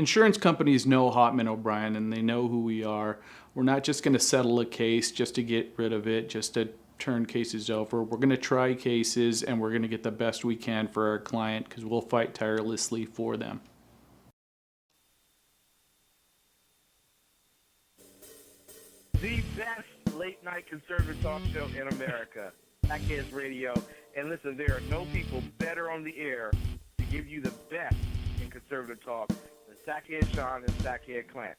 insurance companies know Hotman O'Brien and they know who we are. We're not just going to settle a case just to get rid of it, just to turn cases over. We're going to try cases and we're going to get the best we can for our client because we'll fight tirelessly for them. The best late night conservative talk show in America, Sackheads Radio. And listen, there are no people better on the air to give you the best in conservative talk than Sackhead Sean and Sackhead Clint.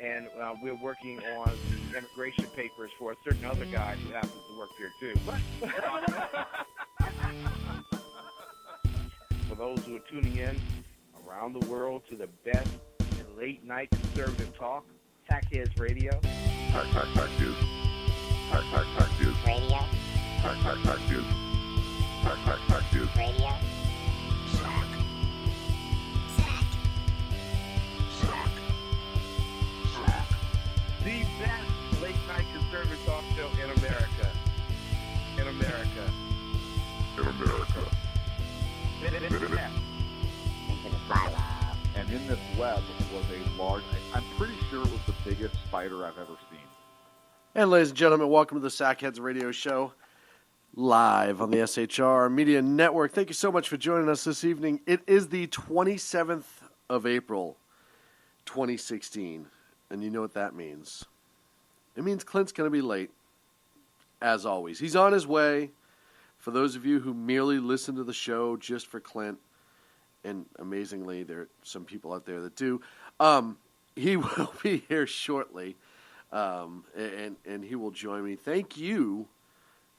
And we're working on immigration papers for a certain other guy who happens to work here too. But for those who are tuning in around the world to the best in late night conservative talk, Sackheads Radio. Sack News. Sack News. Radio. Sack News. Sack News. Radio. The best late night conservative talk show in America. In America. In America. Into the silo. And in this web was a large, I'm pretty sure it was the biggest spider I've ever seen. And ladies and gentlemen, welcome to the Sackheads Radio Show, live on the SHR Media Network. Thank you so much for joining us this evening. It is the 27th of April, 2016, and you know what that means. It means Clint's going to be late, as always. He's on his way. For those of you who merely listen to the show just for Clint, and amazingly, there are some people out there that do, he will be here shortly. And he will join me. Thank you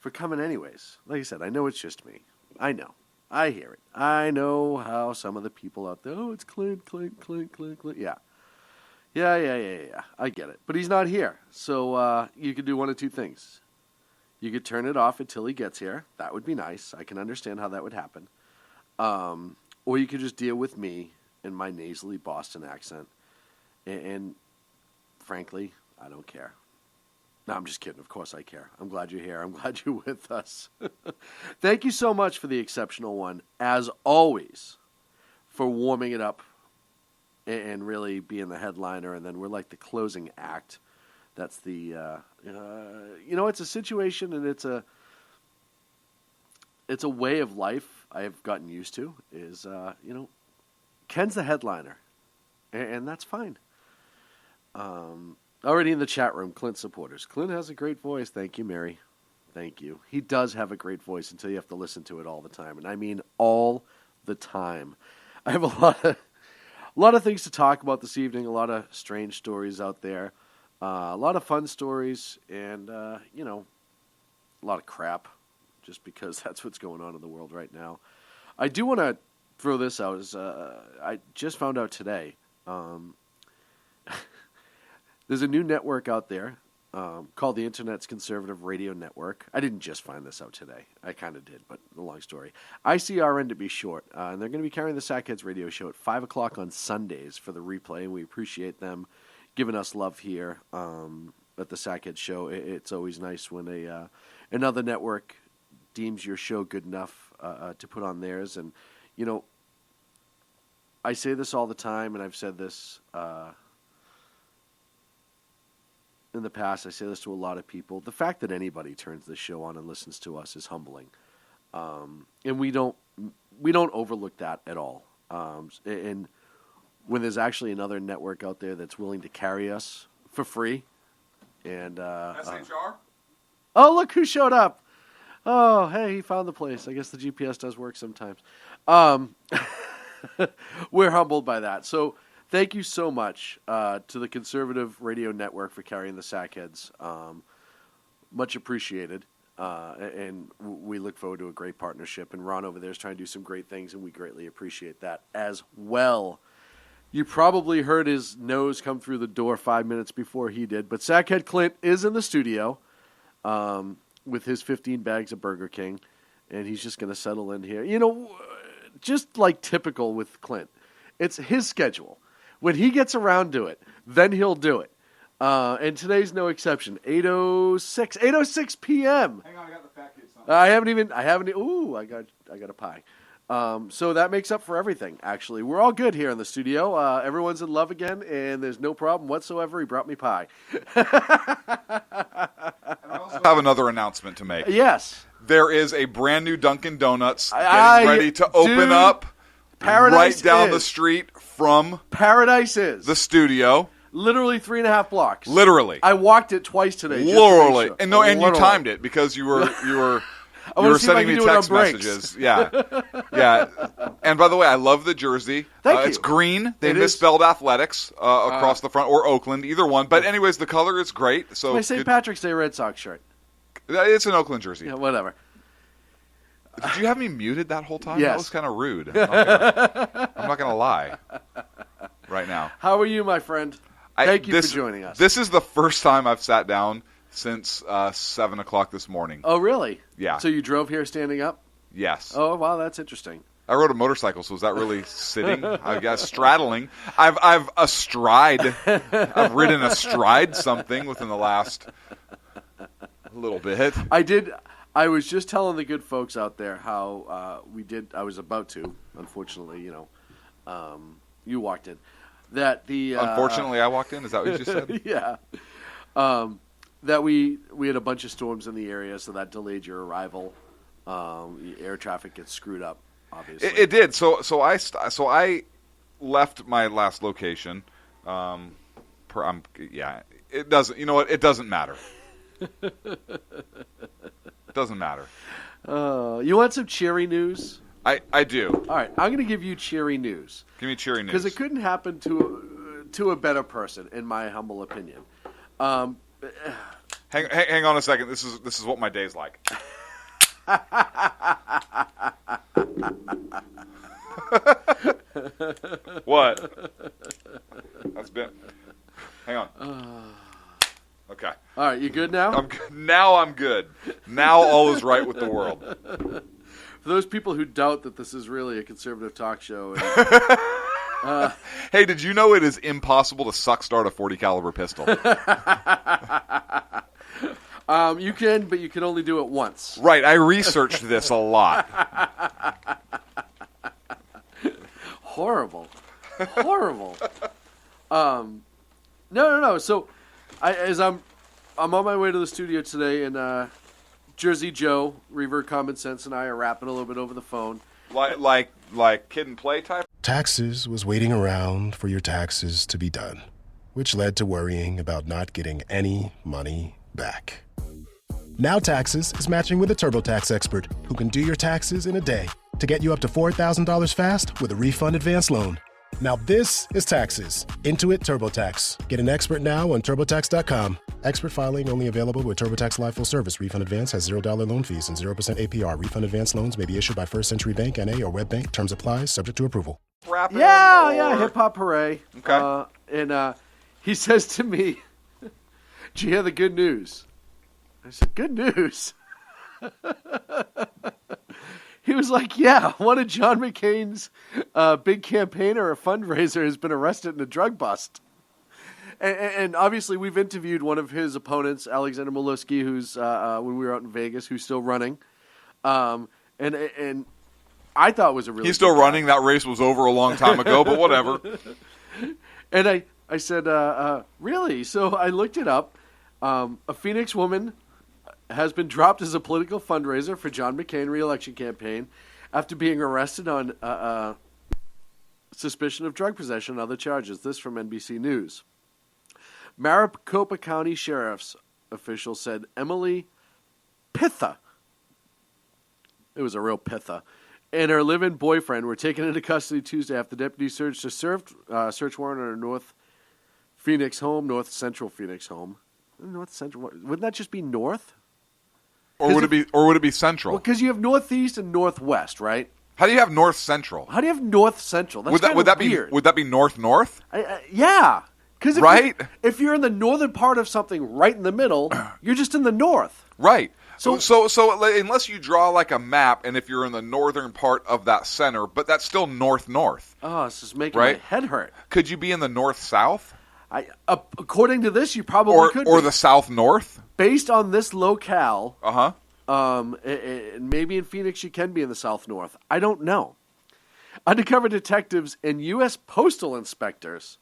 for coming anyways. Like I said, I know it's just me. I know. I hear it. I know how some of the people out there, oh, it's Clint. Yeah. Yeah. I get it. But he's not here. So you could do one of two things. You could turn it off until he gets here. That would be nice. I can understand how that would happen. Or you could just deal with me and my nasally Boston accent. And frankly, I don't care. No, I'm just kidding. Of course I care. I'm glad you're here. I'm glad you're with us. Thank you so much for the exceptional one, as always, for warming it up and really being the headliner. And then we're like the closing act. That's the, it's a situation and it's a way of life I have gotten used to is, Ken's the headliner. And that's fine. Already in the chat room, Clint supporters. Clint has a great voice. Thank you, Mary. Thank you. He does have a great voice until you have to listen to it all the time. And I mean all the time. I have a lot of things to talk about this evening, a lot of strange stories out there, a lot of fun stories, and, a lot of crap, just because that's what's going on in the world right now. I do want to throw this out. I just found out today. There's a new network out there called the Internet's Conservative Radio Network. I didn't just find this out today. I kind of did, but a long story. ICRN to be short. And they're going to be carrying the Sackheads Radio Show at 5 o'clock on Sundays for the replay, and we appreciate them giving us love here at the Sackheads Show. It's always nice when another network deems your show good enough to put on theirs. And, I say this all the time, and I've said this in the past. I say this to a lot of people. The fact that anybody turns this show on and listens to us is humbling, and we don't overlook that at all. And when there's actually another network out there that's willing to carry us for free, and SHR. Oh, look who showed up! Oh, hey, he found the place. I guess the GPS does work sometimes. We're humbled by that. So thank you so much to the Conservative Radio Network for carrying the Sackheads. Much appreciated. And we look forward to a great partnership. And Ron over there is trying to do some great things, and we greatly appreciate that as well. You probably heard his nose come through the door 5 minutes before he did. But Sackhead Clint is in the studio with his 15 bags of Burger King, and he's just going to settle in here. Just like typical with Clint, it's his schedule. When he gets around to it, then he'll do it. And today's no exception. 8:06 p.m. Hang on, I got the package. I haven't. Ooh, I got a pie. So that makes up for everything, actually. We're all good here in the studio. Everyone's in love again, and there's no problem whatsoever. He brought me pie. I have another announcement to make. Yes. There is a brand new Dunkin' Donuts I- getting ready to open dude, up Paradise right down is. the street from Paradise is. the studio. Literally 3.5 blocks. Literally. I walked it twice today. just to make Literally. sure. And no, and you Literally. timed it because you were I you wanna were see if I sending can me do it on text breaks. messages. Yeah. Yeah. And by the way, I love the jersey. Thank It's you. green. They It is. misspelled athletics across the front, or Oakland, either one. But anyways, the color is great. So My St. Patrick's Day Red Sox shirt. it's an Oakland jersey. Yeah, whatever. Did you have me muted that whole time? Yes. That was kind of rude. I'm not gonna lie. Right now. How are you, my friend? Thank you for joining us. This is the first time I've sat down since 7 o'clock this morning. Oh, really? Yeah. So you drove here standing up? Yes. Oh, wow, that's interesting. I rode a motorcycle, so was that really sitting? I guess straddling. I've astride. I've ridden astride something within the last little bit. I was just telling the good folks out there how I was about to, unfortunately, you walked in. That the Unfortunately, I walked in. Is that what you just said? yeah. That we had a bunch of storms in the area, so that delayed your arrival. Air traffic gets screwed up, obviously. It did. So I left my last location. It doesn't. You know what? It doesn't matter. It doesn't matter. You want some cheery news? I do. All right, I'm going to give you cheery news. Give me cheery news. Because it couldn't happen to a better person, in my humble opinion. Hang on a second. This is what my day's like. What? That's been. Hang on. Okay. All right, you good now? Now I'm good. Now all is right with the world. For those people who doubt that this is really a conservative talk show, Hey, did you know it is impossible to suck start a 40 caliber pistol? you can, but you can only do it once. Right. I researched this a lot. Horrible. No. So, I'm on my way to the studio today, and Jersey Joe, Revert Common Sense, and I are rapping a little bit over the phone. Like kid and play type. Taxes was waiting around for your taxes to be done, which led to worrying about not getting any money back. Now Taxes is matching with a TurboTax expert who can do your taxes in a day to get you up to $4,000 fast with a refund advance loan. Now this is Taxes. Intuit TurboTax. Get an expert now on TurboTax.com. Expert filing only available with TurboTax Live Full Service. Refund advance has $0 loan fees and 0% APR. Refund advance loans may be issued by First Century Bank, N.A. or Web Bank. Terms apply. Subject to approval. Rapping Yeah, hip hop hooray. Okay. And he says to me, "Did you hear the good news?" I said, "Good news." He was like, "Yeah, one of John McCain's big campaigner or fundraiser has been arrested in a drug bust." And obviously, we've interviewed one of his opponents, Alexander Molesky, who's when we were out in Vegas, who's still running. And I thought it was a really He's still good guy. running. That race was over a long time ago, but whatever. And I said, really? So I looked it up. A Phoenix woman has been dropped as a political fundraiser for John McCain re-election campaign after being arrested on suspicion of drug possession and other charges. This from NBC News. Maricopa County Sheriff's official said Emily Pitha, it was a real Pitha, and her live-in boyfriend were taken into custody Tuesday after deputies searched a search warrant on her North Central Phoenix home. North Central, wouldn't that just be north? Or would it be central? Well, because you have northeast and northwest, right? How do you have north central? How do you have north central? That's Would that weird. be north? Yeah, because Right? if you're in the northern part of something right in the middle, you're just in the north. Right. So- So unless you draw like a map, and if you're in the northern part of that center, but that's still north. Oh, this is making Right? my head hurt. Could you be in the north south According to this, you probably could or be. the south north? Based on this locale, Uh huh. maybe in Phoenix you can be in the south north. I don't know. Undercover detectives and U.S. postal inspectors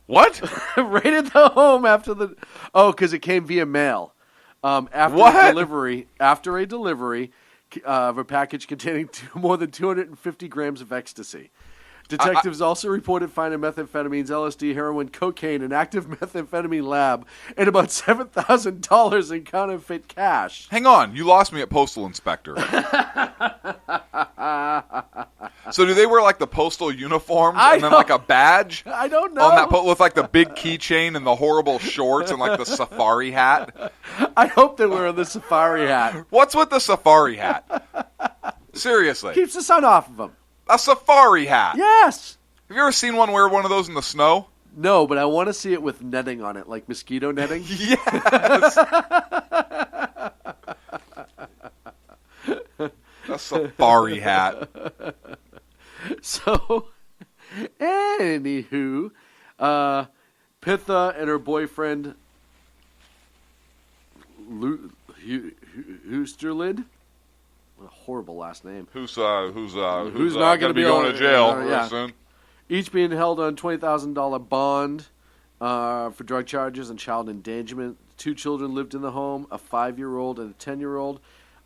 What? raided the home after because it came via mail. After What? a delivery of a package containing more than 250 grams of ecstasy. Detectives also reported finding methamphetamines, LSD, heroin, cocaine, an active methamphetamine lab, and about $7,000 in counterfeit cash. Hang on, you lost me at postal inspector. So do they wear like the postal uniforms and then like a badge? I don't know. On that with like the big keychain and the horrible shorts and like the safari hat? I hope they were on the safari hat. What's with the safari hat? Seriously. Keeps the sun off of them. A safari hat. Yes. Have you ever seen one wear one of those in the snow? No, but I want to see it with netting on it, like mosquito netting. Yes. A safari hat. So, anywho, Pitha and her boyfriend, Hoosterlid, what a horrible last name. Who's not gonna be going to jail yeah. real soon? Each being held on $20,000 bond for drug charges and child endangerment. 2 children lived in the home, a 5-year-old and a 10-year-old,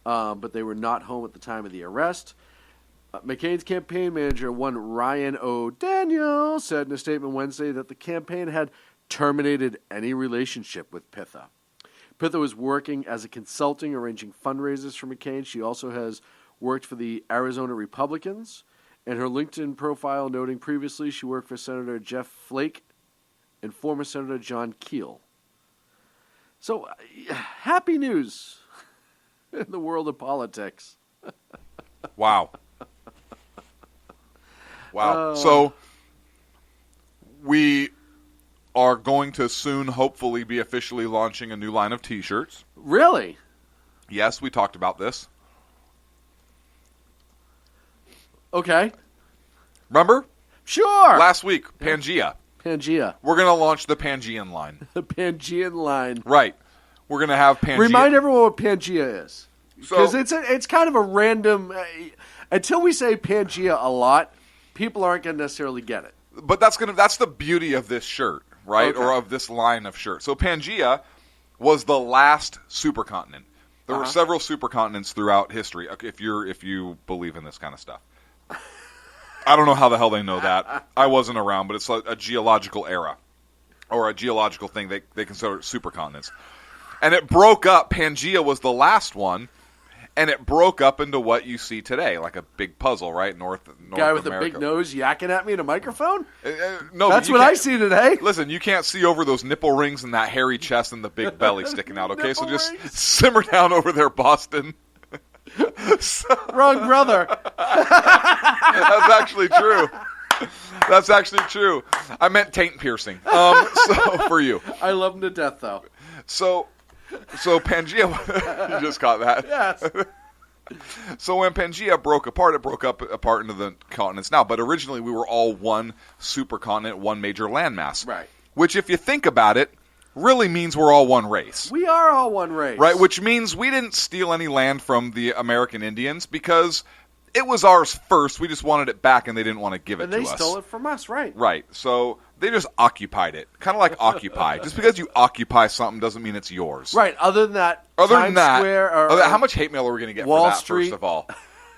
but they were not home at the time of the arrest. McCain's campaign manager, one Ryan O'Daniel, said in a statement Wednesday that the campaign had terminated any relationship with Pitha. Pitha was working as a consulting, arranging fundraisers for McCain. She also has worked for the Arizona Republicans, and her LinkedIn profile noting previously she worked for Senator Jeff Flake and former Senator John Keel. So, happy news in the world of politics. Wow. Wow. So we are going to soon, hopefully, be officially launching a new line of T-shirts. Really? Yes, we talked about this. Okay. Remember? Sure. Last week, Pangea. Pangea. We're going to launch the Pangean line. The Pangean line. Right. We're going to have Pangea. Remind everyone what Pangea is. Because So- it's kind of a random... until we say Pangea a lot, people aren't going to necessarily get it. But that's the beauty of this shirt, right? Okay. Or of this line of shirts. So Pangea was the last supercontinent. There were several supercontinents throughout history. If you believe in this kind of stuff, I don't know how the hell they know that. I wasn't around, but it's a geological era or a geological thing they consider supercontinents. And it broke up. Pangea was the last one. And it broke up into what you see today, like a big puzzle, right? North Guy with America. a big nose yakking at me in a microphone? No, That's you what I can't- see today. Listen, you can't see over those nipple rings and that hairy chest and the big belly sticking out, okay? So Nipple just rings. simmer down over there, Boston. Wrong brother. That's actually true. That's actually true. I meant taint piercing. So for you. I love him to death, though. So Pangea, you just caught that. Yes. So when Pangea broke apart, it broke apart into the continents now. But originally, we were all one supercontinent, one major landmass. Right. Which, if you think about it, really means we're all one race. We are all one race. Right, which means we didn't steal any land from the American Indians because it was ours first. We just wanted it back, and they didn't want to give it And to they us. stole it from us, right? Right, so they just occupied it. Kind of like Occupy. Just because you occupy something doesn't mean it's yours. Right. Other than that, Other Times than that, Square or, how much hate mail are we going to get Wall for that, Street. first of all?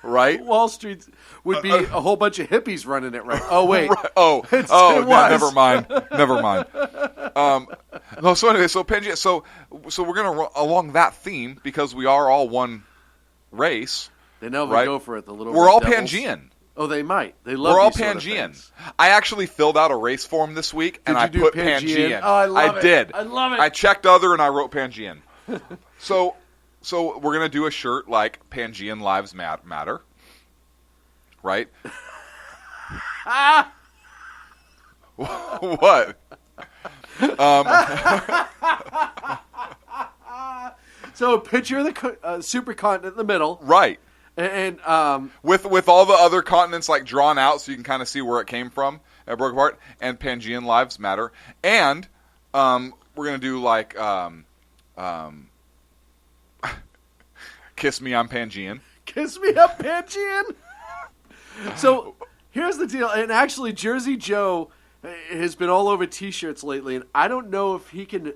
Right? Wall Street would be a whole bunch of hippies running it, right? Oh, wait. Right. Oh, It yeah, was. never mind. Never mind. No, so anyway, so Pangea, so we're gonna along that theme because we are all one race. They never Right. go for it, the little We're red all devils. Pangean. Oh, they might. They love We're all these sort of Pangean. things. I actually filled out a race form this week, and Did I you do put Pangean? Pangean. Oh, I love it. did. I love it. I checked other, and I wrote Pangean. So we're gonna do a shirt like Pangean Lives Matter, right? What? So picture the supercontinent in the middle, Right. and With all the other continents like drawn out, so you can kind of see where it came from. It broke apart, and Pangean Lives Matter, and we're gonna do like Kiss Me, I'm Pangean. kiss me up, Pangean. So here's the deal, and actually, Jersey Joe has been all over T-shirts lately, and I don't know if he can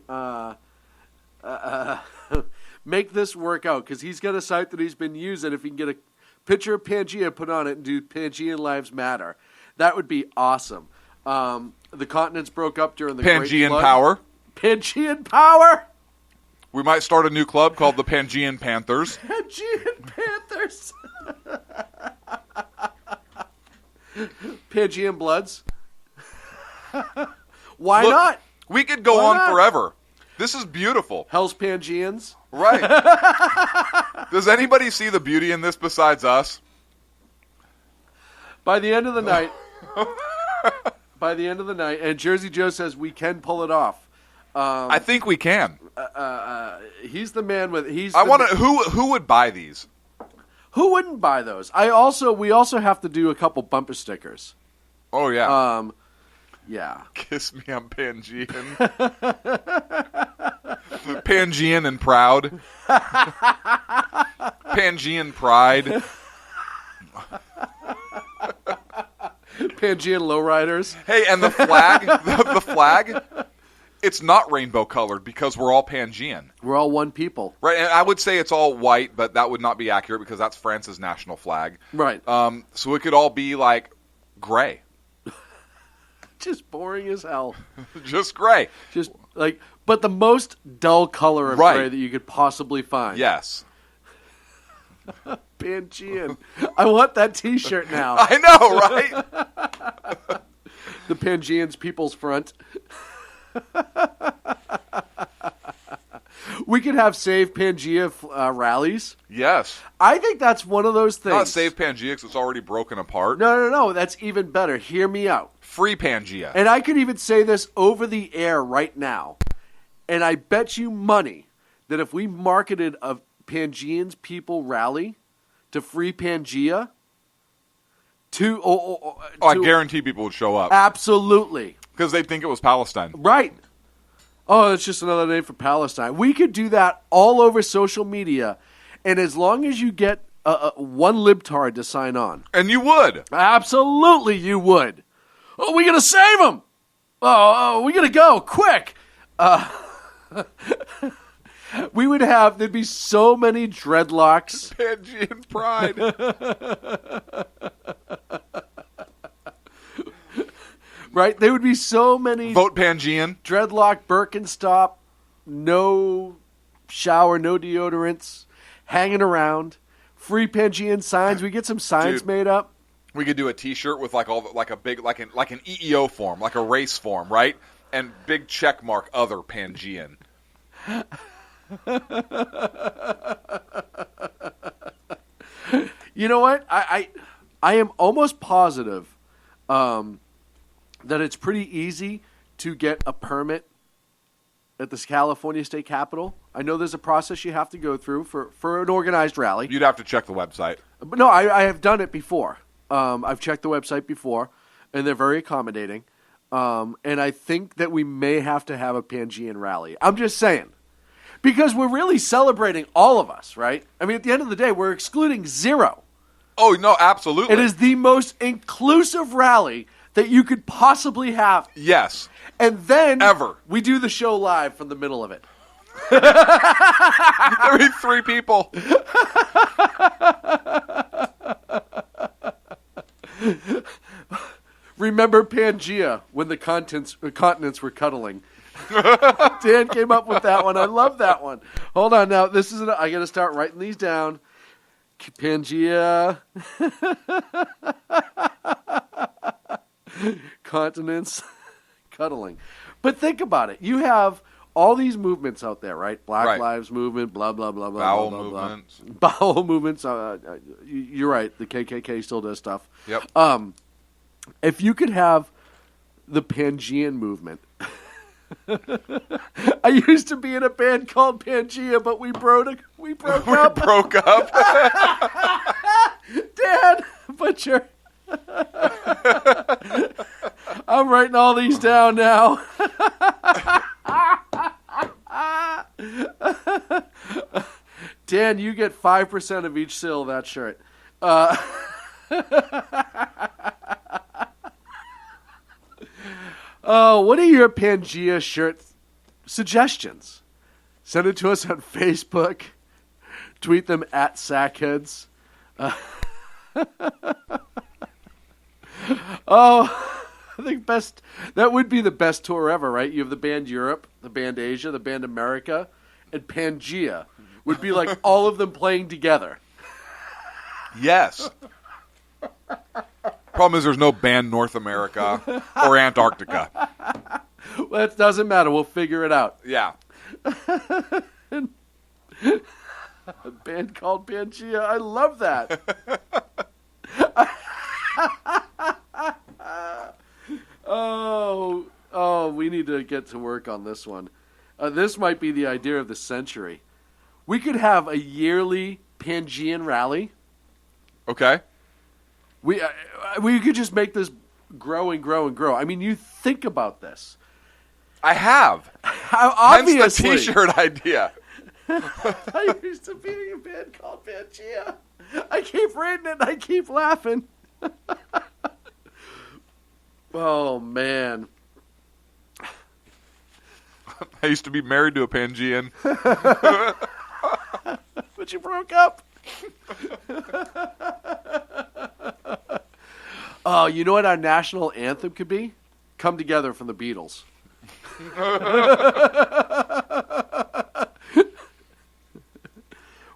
make this work out because he's got a site that he's been using. If he can get a picture of Pangea put on it and do Pangean Lives Matter, that would be awesome. The continents broke up during the Great Pangean Flood. Power. Pangean Power. We might start a new club called the Pangean Panthers. Pangean Panthers. Pangean Bloods. Why Look, not? We could go Why on not? forever. This is beautiful. Hell's Pangeans. Right. Does anybody see the beauty in this besides us? By the end of the night, and Jersey Joe says we can pull it off. I think we can. He's the man with. Who would buy these? Who wouldn't buy those? We also have to do a couple bumper stickers. Oh yeah. Yeah. Kiss me, I'm Pangean. Pangean and proud. Pangean pride. Pangean lowriders. Hey, and the flag, the flag, it's not rainbow colored because we're all Pangean. We're all one people. Right, and I would say it's all white, but that would not be accurate because that's France's national flag. Right. So it could all be like gray. Just boring as hell. Just gray. Just like, but the most dull color of Right. gray that you could possibly find. Yes. Pangean. I want that T-shirt now. I know, right? The Pangeans People's Front. We could have Save Pangea rallies. Yes. I think that's one of those things. Not Save Pangea 'cause it's already broken apart. No. That's even better. Hear me out. Free Pangea. And I could even say this over the air right now. And I bet you money that if we marketed a Pangeans People rally to free Pangea, I guarantee people would show up absolutely. because they'd think it was Palestine. Right. Oh, it's just another name for Palestine. We could do that all over social media, and as long as you get one libtard to sign on. And you would. Absolutely you would. Oh, we got to save them. Oh, we got to go quick. We would have, there'd be so many dreadlocks. Pangean pride. Right? There would be so many Vote Pangean. dreadlock Birkenstop, no shower, no deodorants, hanging around. Free Pangean signs. We get some signs Dude. made up. We could do a T-shirt with like an EEO form, like a race form, right? And big check mark other Pangean. You know what? I am almost positive that it's pretty easy to get a permit at the California State Capitol. I know there's a process you have to go through for an organized rally. You'd have to check the website. But no, I have done it before. I've checked the website before, and they're very accommodating. And I think that we may have to have a Pangean rally. I'm just saying. Because we're really celebrating all of us, right? I mean, at the end of the day, we're excluding zero. Oh, no, absolutely. It is the most inclusive rally that you could possibly have. Yes. And then Ever. we do the show live from the middle of it. There'd be 3 people. Remember Pangea when the continents were cuddling. Dan came up with that one. I love that one. Hold on now. I got to start writing these down. Pangea. Continents cuddling. But think about it. You have all these movements out there, right? Black Right. Lives Movement, blah, blah, blah, blah, Bowel blah, blah, movements. blah. Bowel movements. You're right. The KKK still does stuff. Yep. If you could have the Pangean movement. I used to be in a band called Pangea, but we broke up. Broke up. Dad, butcher. I'm writing all these down now. Dan, you get 5% of each sale of that shirt. Oh, what are your Pangea shirt suggestions? Send it to us on Facebook. Tweet them at Sackheads. Oh, I think that would be the best tour ever, right? You have the band Europe, the band Asia, the band America, and Pangea would be like all of them playing together. Yes. Problem is, there's no band North America or Antarctica. Well, it doesn't matter. We'll figure it out. Yeah. A band called Pangea. I love that. Oh, we need to get to work on this one. This might be the idea of the century. We could have a yearly Pangean rally. Okay. We could just make this grow and grow and grow. I mean, you think about this. I have. How Hence obviously. the T-shirt idea. I used to be in a band called Pangea. I keep reading it and I keep laughing. Oh, man. I used to be married to a Pangean. But you broke up. Oh, you know what our national anthem could be? Come Together from the Beatles.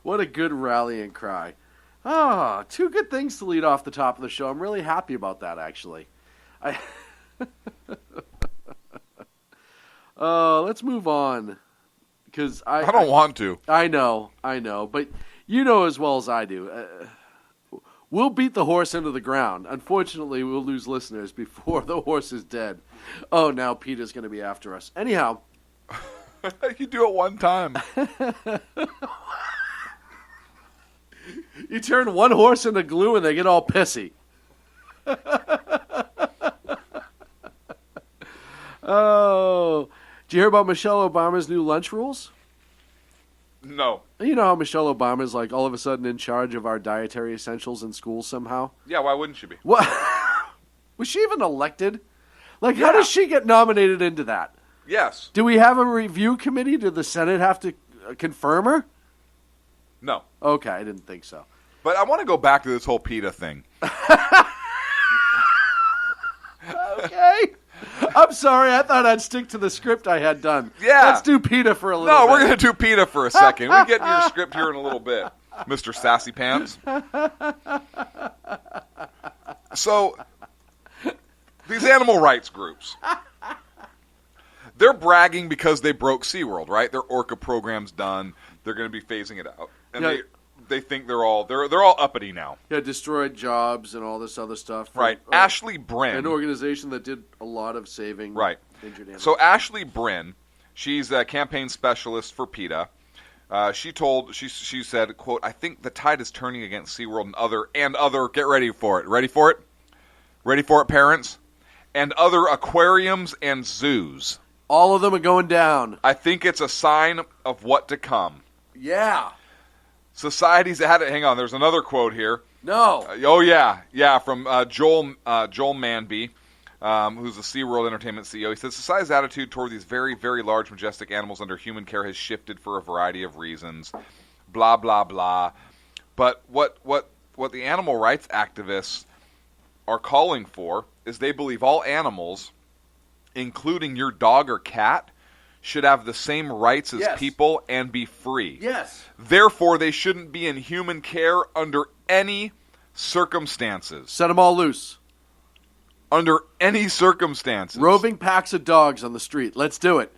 What a good rallying cry. Oh, two good things to lead off the top of the show. I'm really happy about that, actually. Let's move on. Because I don't want to. I know. But you know as well as I do. We'll beat the horse into the ground. Unfortunately, we'll lose listeners before the horse is dead. Oh, now Peter's going to be after us. Anyhow. You do it one time. You turn one horse into glue and they get all pissy. Oh. Did you hear about Michelle Obama's new lunch rules? No. You know how Michelle Obama's like all of a sudden in charge of our dietary essentials in schools somehow? Yeah, why wouldn't she be? What? Was she even elected? Like, how does she get nominated into that? Yes. Do we have a review committee? Did the Senate have to confirm her? No. Okay, I didn't think so. But I want to go back to this whole PETA thing. Okay. I'm sorry. I thought I'd stick to the script I had done. Yeah. Let's do PETA for a little No, bit. we're going to do PETA for a second. We get your script here in a little bit, Mr. Sassy Pants. So, these animal rights groups, they're bragging because they broke SeaWorld, right? Their orca program's done. They're going to be phasing it out. And Yeah. they think they're all uppity now. Yeah, destroyed jobs and all this other stuff. Right. Ashley Bryn. An organization that did a lot of saving injured animals. So Ashley Bryn, she's a campaign specialist for PETA. She said, quote, "I think the tide is turning against SeaWorld and other get ready for it. Ready for it, parents? And other aquariums and zoos. All of them are going down. I think it's a sign of what to come. Yeah. Societies had it. Hang on, there's another quote here. No. From Joel Manby, who's the SeaWorld Entertainment CEO. He says society's attitude toward these very, very large, majestic animals under human care has shifted for a variety of reasons. Blah blah blah. But what the animal rights activists are calling for is they believe all animals, including your dog or cat, should have the same rights as people and be free. Yes. Therefore, they shouldn't be in human care under any circumstances. Set them all loose. Under any circumstances. Roving packs of dogs on the street. Let's do it.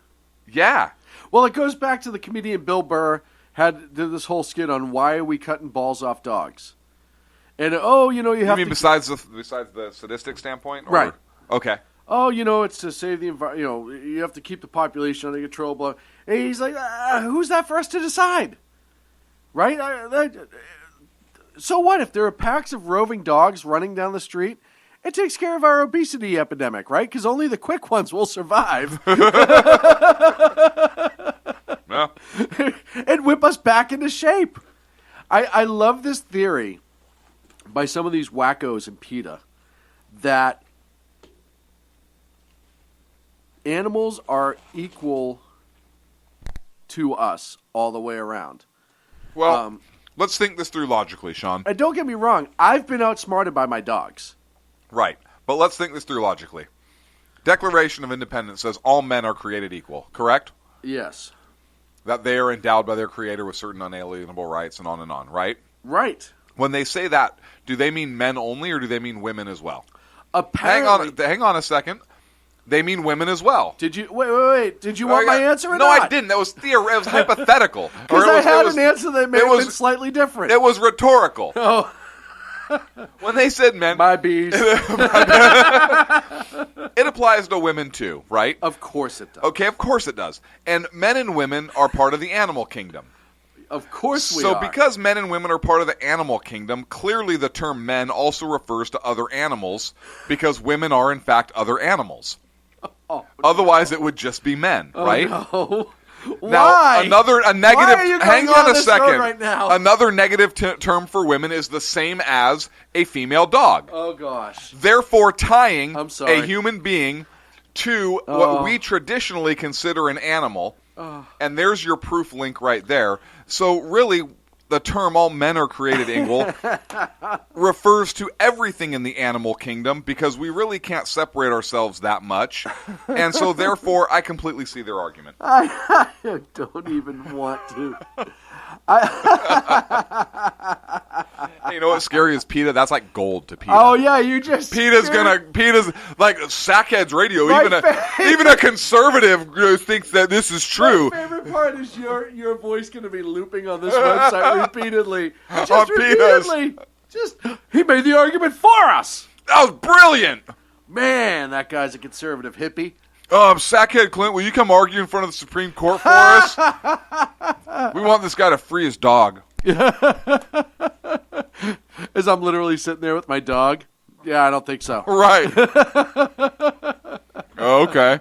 Yeah. Well, it goes back to the comedian Bill Burr did this whole skit on why are we cutting balls off dogs. And, you have mean to... besides the sadistic standpoint? Or? Right. Okay. It's to save the environment. You have to keep the population under control. Blah. And he's like, who's that for us to decide? Right? So what if there are packs of roving dogs running down the street? It takes care of our obesity epidemic, right? Because only the quick ones will survive. Yeah. And whip us back into shape. I love this theory by some of these wackos in PETA that animals are equal to us all the way around. Well, let's think this through logically, Sean. And don't get me wrong, I've been outsmarted by my dogs. Right. But let's think this through logically. Declaration of Independence says all men are created equal, correct? Yes. That they are endowed by their creator with certain unalienable rights and on, right? Right. When they say that, do they mean men only or do they mean women as well? Apparently. Hang on a second. They mean women as well. Did you wait? Did you want my answer or no, not? I didn't. That was it was hypothetical. Because I had an answer that may have been slightly different. It was rhetorical. Oh. When they said men, my bees. It applies to women too, right? Of course it does. Okay, of course it does. And men and women are part of the animal kingdom. Of course we are. So because men and women are part of the animal kingdom, clearly the term men also refers to other animals because women are in fact other animals. Oh, otherwise it would just be men, right? No. Now, Why? a negative. Why are you hang going on down a this second. road right now? Another negative term for women is the same as a female dog. Oh gosh. Therefore, tying I'm sorry. a human being to what we traditionally consider an animal, and there's your proof link right there. So really, the term "all men are created equal" refers to everything in the animal kingdom because we really can't separate ourselves that much, and so therefore, I completely see their argument. I don't even want to. You know what's scary is PETA? That's like gold to PETA. Oh yeah, you just PETA's like Sackheads Radio. My Even a conservative thinks that this is true. My favorite part is your voice going to be looping on this website repeatedly. Just On repeatedly. Just he made the argument for us. That was brilliant. Man, that guy's a conservative hippie. Sackhead Clint, will you come argue in front of the Supreme Court for us? We want this guy to free his dog. As I'm literally sitting there with my dog. Yeah, I don't think so. Right. Okay.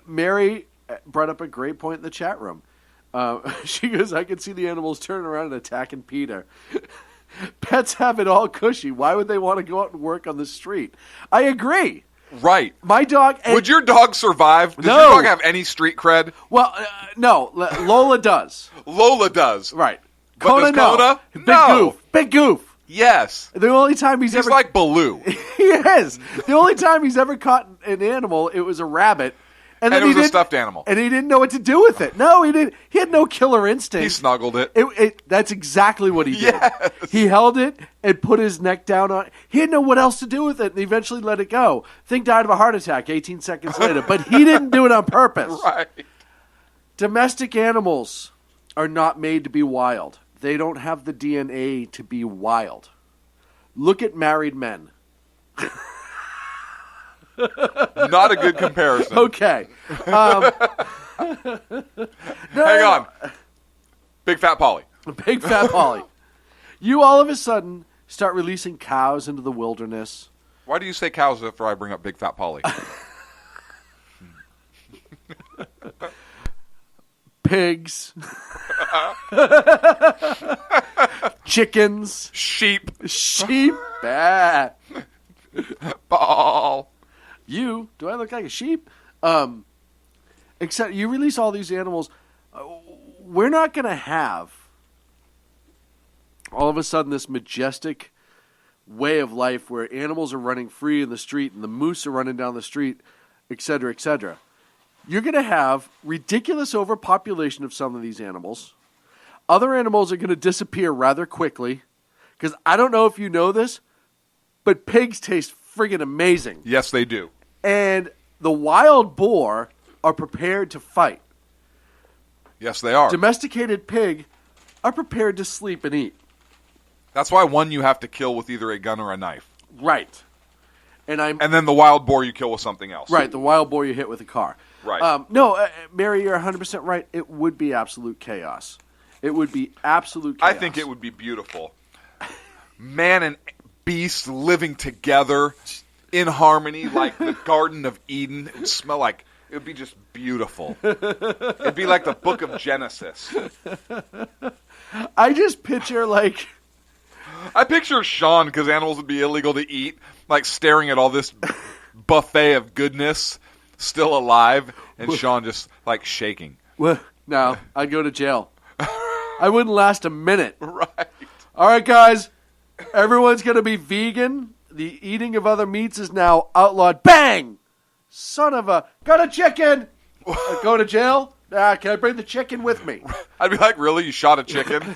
Mary brought up a great point in the chat room. She goes, I can see the animals turning around and attacking Peter. Pets have it all cushy. Why would they want to go out and work on the street? I agree. Right. My dog... Would your dog survive? Does No. your dog have any street cred? Well, no. Lola does. Lola does. Right. But Kona, does Kona? Big No. Goof. Big Goof. Yes. The only time he's ever... like Baloo. He is. The only time he's ever caught an animal, it was a rabbit. And it was a stuffed animal. And he didn't know what to do with it. No, he didn't. He had no killer instinct. He snuggled it. That's exactly what he did. Yes. He held it and put his neck down on it. He didn't know what else to do with it and eventually let it go. Thing died of a heart attack 18 seconds later. But he didn't do it on purpose. Right. Domestic animals are not made to be wild. They don't have the DNA to be wild. Look at married men. Not a good comparison. Okay. Hang on. Big Fat Polly. Big Fat Polly. You all of a sudden start releasing cows into the wilderness. Why do you say cows after I bring up Big Fat Polly? Pigs. Chickens. Sheep. Bad. Ball. Do I look like a sheep? Except you release all these animals. We're not going to have all of a sudden this majestic way of life where animals are running free in the street and the moose are running down the street, et cetera, et cetera. You're going to have ridiculous overpopulation of some of these animals. Other animals are going to disappear rather quickly because I don't know if you know this, but pigs taste friggin' amazing. Yes, they do. And the wild boar are prepared to fight. Yes, they are. Domesticated pig are prepared to sleep and eat. That's why one you have to kill with either a gun or a knife. Right. And then the wild boar you kill with something else. Right, the wild boar you hit with a car. Right. No, Mary, you're 100% right. It would be absolute chaos. It would be absolute chaos. I think it would be beautiful. Man and beast living together in harmony like the Garden of Eden. It It would be just beautiful. It'd be like the book of Genesis. I just picture like I picture Sean, because animals would be illegal to eat, like staring at all this buffet of goodness, still alive, and Sean just like shaking. well, no, I'd go to jail. I wouldn't last a minute. Right. All right, guys, everyone's going to be vegan. The eating of other meats is now outlawed. Bang! Son of a... Got a chicken! Go to jail? Can I bring the chicken with me? I'd be like, really? You shot a chicken?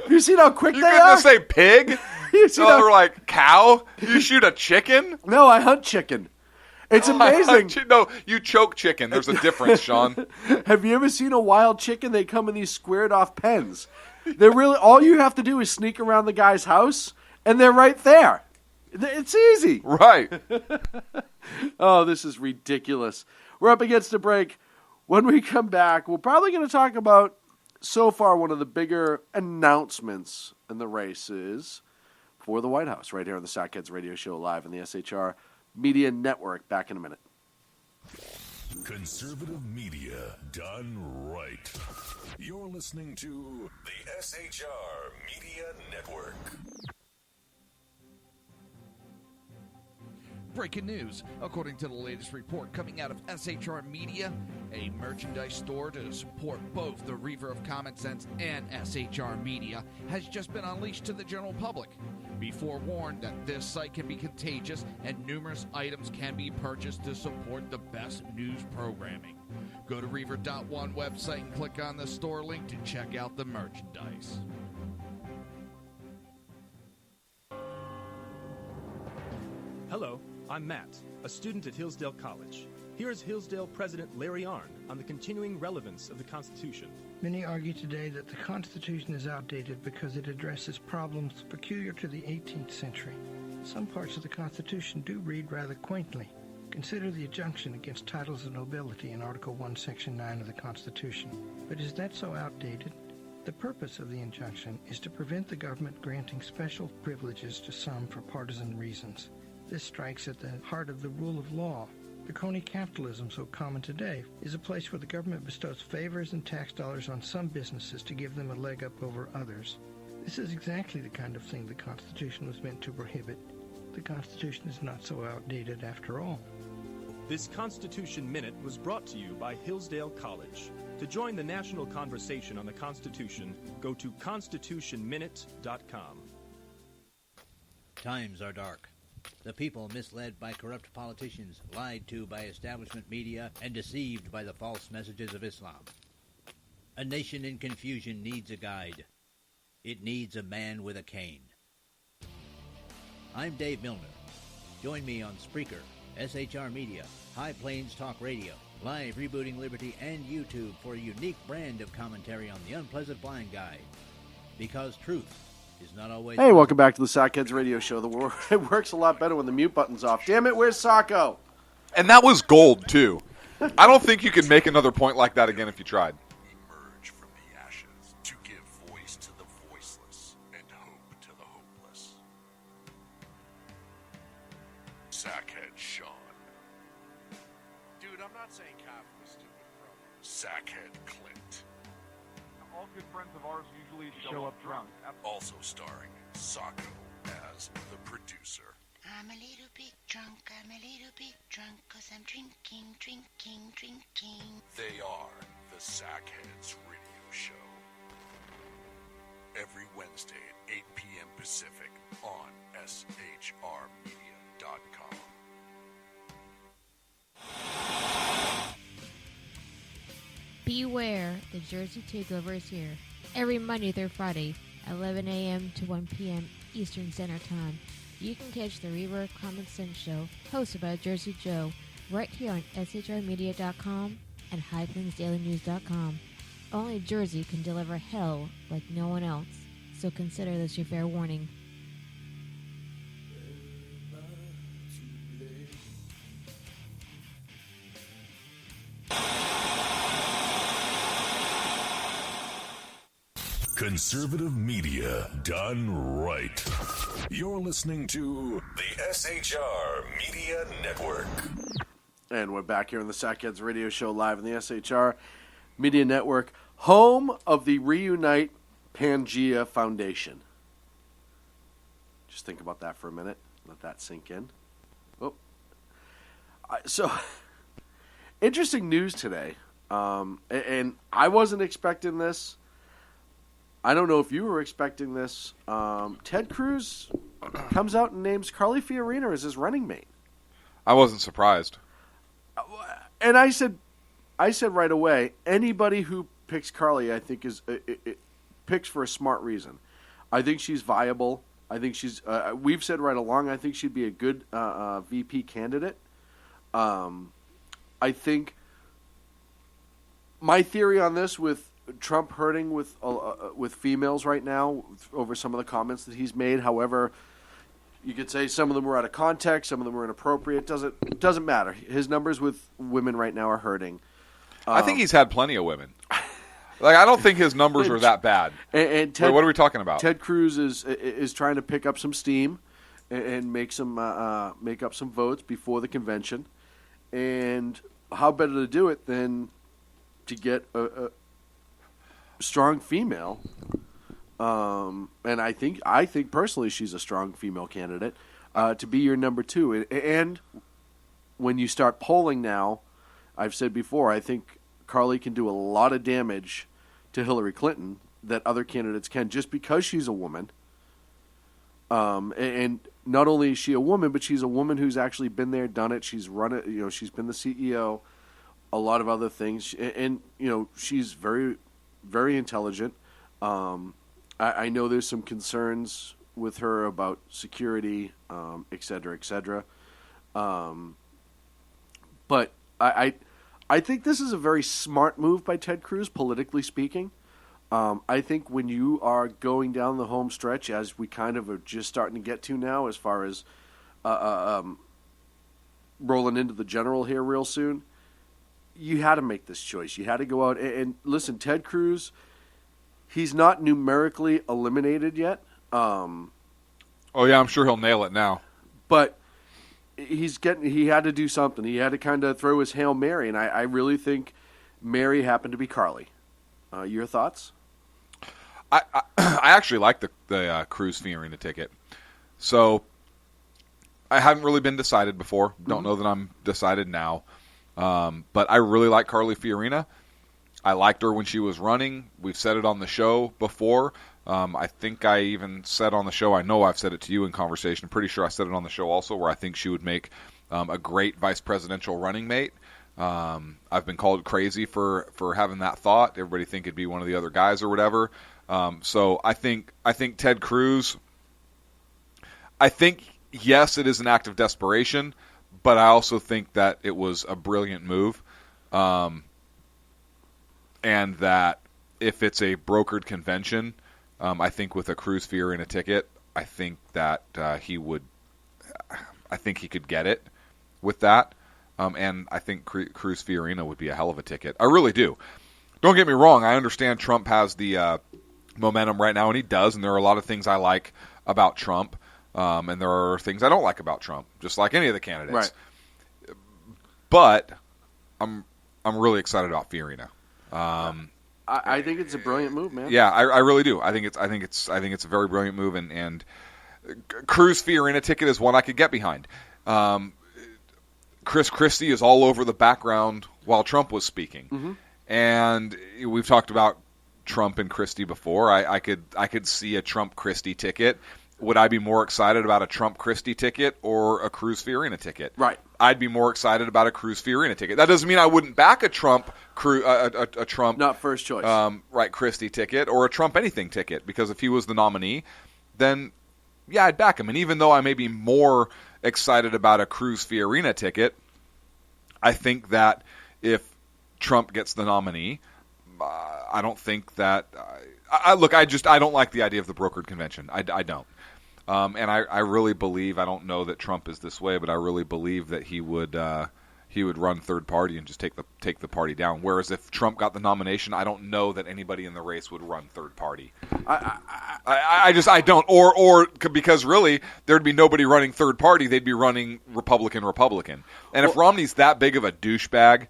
You see how quick You they couldn't are? say pig? You see So how... we're like, cow? You shoot a chicken? No, I hunt chicken. It's amazing. No, you choke chicken. There's a difference, Sean. Have you ever seen a wild chicken? They come in these squared off pens. They're really... All you have to do is sneak around the guy's house, and they're right there. It's easy. Right. Oh, this is ridiculous. We're up against a break. When we come back, we're probably going to talk about, so far, one of the bigger announcements in the race is for the White House, right here on the Sackheads Radio Show, live on the SHR Media Network. Back in a minute. Conservative media done right. You're listening to the SHR Media Network. Breaking news. According to the latest report coming out of SHR Media, a merchandise store to support both the Reaver of Common Sense and SHR Media has just been unleashed to the general public. Be forewarned that this site can be contagious and numerous items can be purchased to support the best news programming. Go to Reaver.one website and click on the store link to check out the merchandise. Hello, I'm Matt, a student at Hillsdale College. Here is Hillsdale President Larry Arnn on the continuing relevance of the Constitution. Many argue today that the Constitution is outdated because it addresses problems peculiar to the 18th century. Some parts of the Constitution do read rather quaintly. Consider the injunction against titles of nobility in Article 1, Section 9 of the Constitution. But is that so outdated? The purpose of the injunction is to prevent the government granting special privileges to some for partisan reasons. This strikes at the heart of the rule of law. The crony capitalism so common today is a place where the government bestows favors and tax dollars on some businesses to give them a leg up over others. This is exactly the kind of thing the Constitution was meant to prohibit. The Constitution is not so outdated after all. This Constitution Minute was brought to you by Hillsdale College. To join the national conversation on the Constitution, go to constitutionminute.com. Times are dark. The people misled by corrupt politicians, lied to by establishment media, and deceived by the false messages of Islam. A nation in confusion needs a guide. It needs a man with a cane. I'm Dave Milner. Join me on Spreaker, SHR Media, High Plains Talk Radio, Live Rebooting Liberty, and YouTube for a unique brand of commentary on the unpleasant blind guide. Because truth is not always... Hey, welcome back to the Sackheads Radio Show. It works a lot better when the mute button's off. Damn it, where's Sacco? And that was gold, too. I don't think you could make another point like that again if you tried. Emerge from the ashes to give voice to the voiceless and hope to the hopeless. Sackhead Sean. Dude, I'm not saying Kyle was stupid, bro. Sackhead Clint. All good friends of ours usually show up drunk. Also starring Sacco as the producer. I'm a little bit drunk, cause I'm drinking. They are the Sackheads Radio Show. Every Wednesday at 8 p.m. Pacific on SHRmedia.com. Beware, the Jersey Takeover is here. Every Monday through Friday, 11 a.m. to 1 p.m. Eastern Standard Time. You can catch the Reaver of Common Sense Show, hosted by Jersey Joe, right here on SHRmedia.com and HighPlainsDailyNews.com. Only Jersey can deliver hell like no one else, so consider this your fair warning. Conservative media done right. You're listening to the SHR Media Network. And we're back here on the Sackheads Radio Show live on the SHR Media Network, home of the Reunite Pangea Foundation. Just think about that for a minute. Let that sink in. Oh, so interesting news today, and I wasn't expecting this. I don't know if you were expecting this. Ted Cruz comes out and names Carly Fiorina as his running mate. I wasn't surprised. And I said right away, anybody who picks Carly, I think picks for a smart reason. I think she's viable. I think she's. We've said right along, I think she'd be a good VP candidate. I think my theory on this, with Trump hurting with females right now over some of the comments that he's made. However, you could say some of them were out of context, some of them were inappropriate. Doesn't matter. His numbers with women right now are hurting. I think he's had plenty of women. Like, I don't think his numbers are that bad. And Ted, wait, what are we talking about? Ted Cruz is trying to pick up some steam and make up some votes before the convention. And how better to do it than to get a strong female? And I think personally she's a strong female candidate to be your number two. And when you start polling now, I've said before, I think Carly can do a lot of damage to Hillary Clinton that other candidates can, just because she's a woman. And not only is she a woman, but she's a woman who's actually been there, done it. She's run it. She's been the CEO, a lot of other things, and she's very, very intelligent. I know there's some concerns with her about security, et cetera, et cetera. But I think this is a very smart move by Ted Cruz, politically speaking. I think when you are going down the home stretch, as we kind of are just starting to get to now, as far as rolling into the general here real soon, you had to make this choice. You had to go out and listen, Ted Cruz, he's not numerically eliminated yet. Oh yeah, I'm sure he'll nail it now. But he had to do something. He had to kind of throw his Hail Mary, and I really think Mary happened to be Carly. Your thoughts? I actually like the Cruz Fiorina ticket. So I haven't really been decided before. Don't know that I'm decided now. But I really like Carly Fiorina. I liked her when she was running. We've said it on the show before. I think I even said on the show, I know I've said it to you in conversation, I'm pretty sure I said it on the show also, where I think she would make a great vice presidential running mate. I've been called crazy for having that thought. Everybody think it'd be one of the other guys or whatever. So I think Ted Cruz, I think, yes, it is an act of desperation, but I also think that it was a brilliant move. And that if it's a brokered convention, I think with a Cruz Fiorina ticket, I think that he could get it with that. And I think Cruz Fiorina would be a hell of a ticket. I really do. Don't get me wrong. I understand Trump has the momentum right now, and he does. And there are a lot of things I like about Trump, and there are things I don't like about Trump, just like any of the candidates. Right. But I'm really excited about Fiorina. I think it's a brilliant move, man. Yeah, I really do. I think it's a very brilliant move, and Cruz Fiorina ticket is one I could get behind. Chris Christie is all over the background while Trump was speaking, Mm-hmm. and we've talked about Trump and Christie before. I could see a Trump Christie ticket. Would I be more excited about a Trump Christie ticket or a Cruz Fiorina ticket? Right. I'd be more excited about a Cruz Fiorina ticket. That doesn't mean I wouldn't back a Trump a Trump not first choice, right, Christie ticket or a Trump anything ticket, because if he was the nominee, then yeah, I'd back him. And even though I may be more excited about a Cruz Fiorina ticket, I think that if Trump gets the nominee, I don't think that I don't like the idea of the brokered convention. I don't. And I really believe, I don't know that Trump is this way, but I really believe that he would he would run third party and just take the party down. Whereas if Trump got the nomination, I don't know that anybody in the race would run third party. I don't. Or because really there'd be nobody running third party. They'd be running Republican. And if Romney's that big of a douchebag,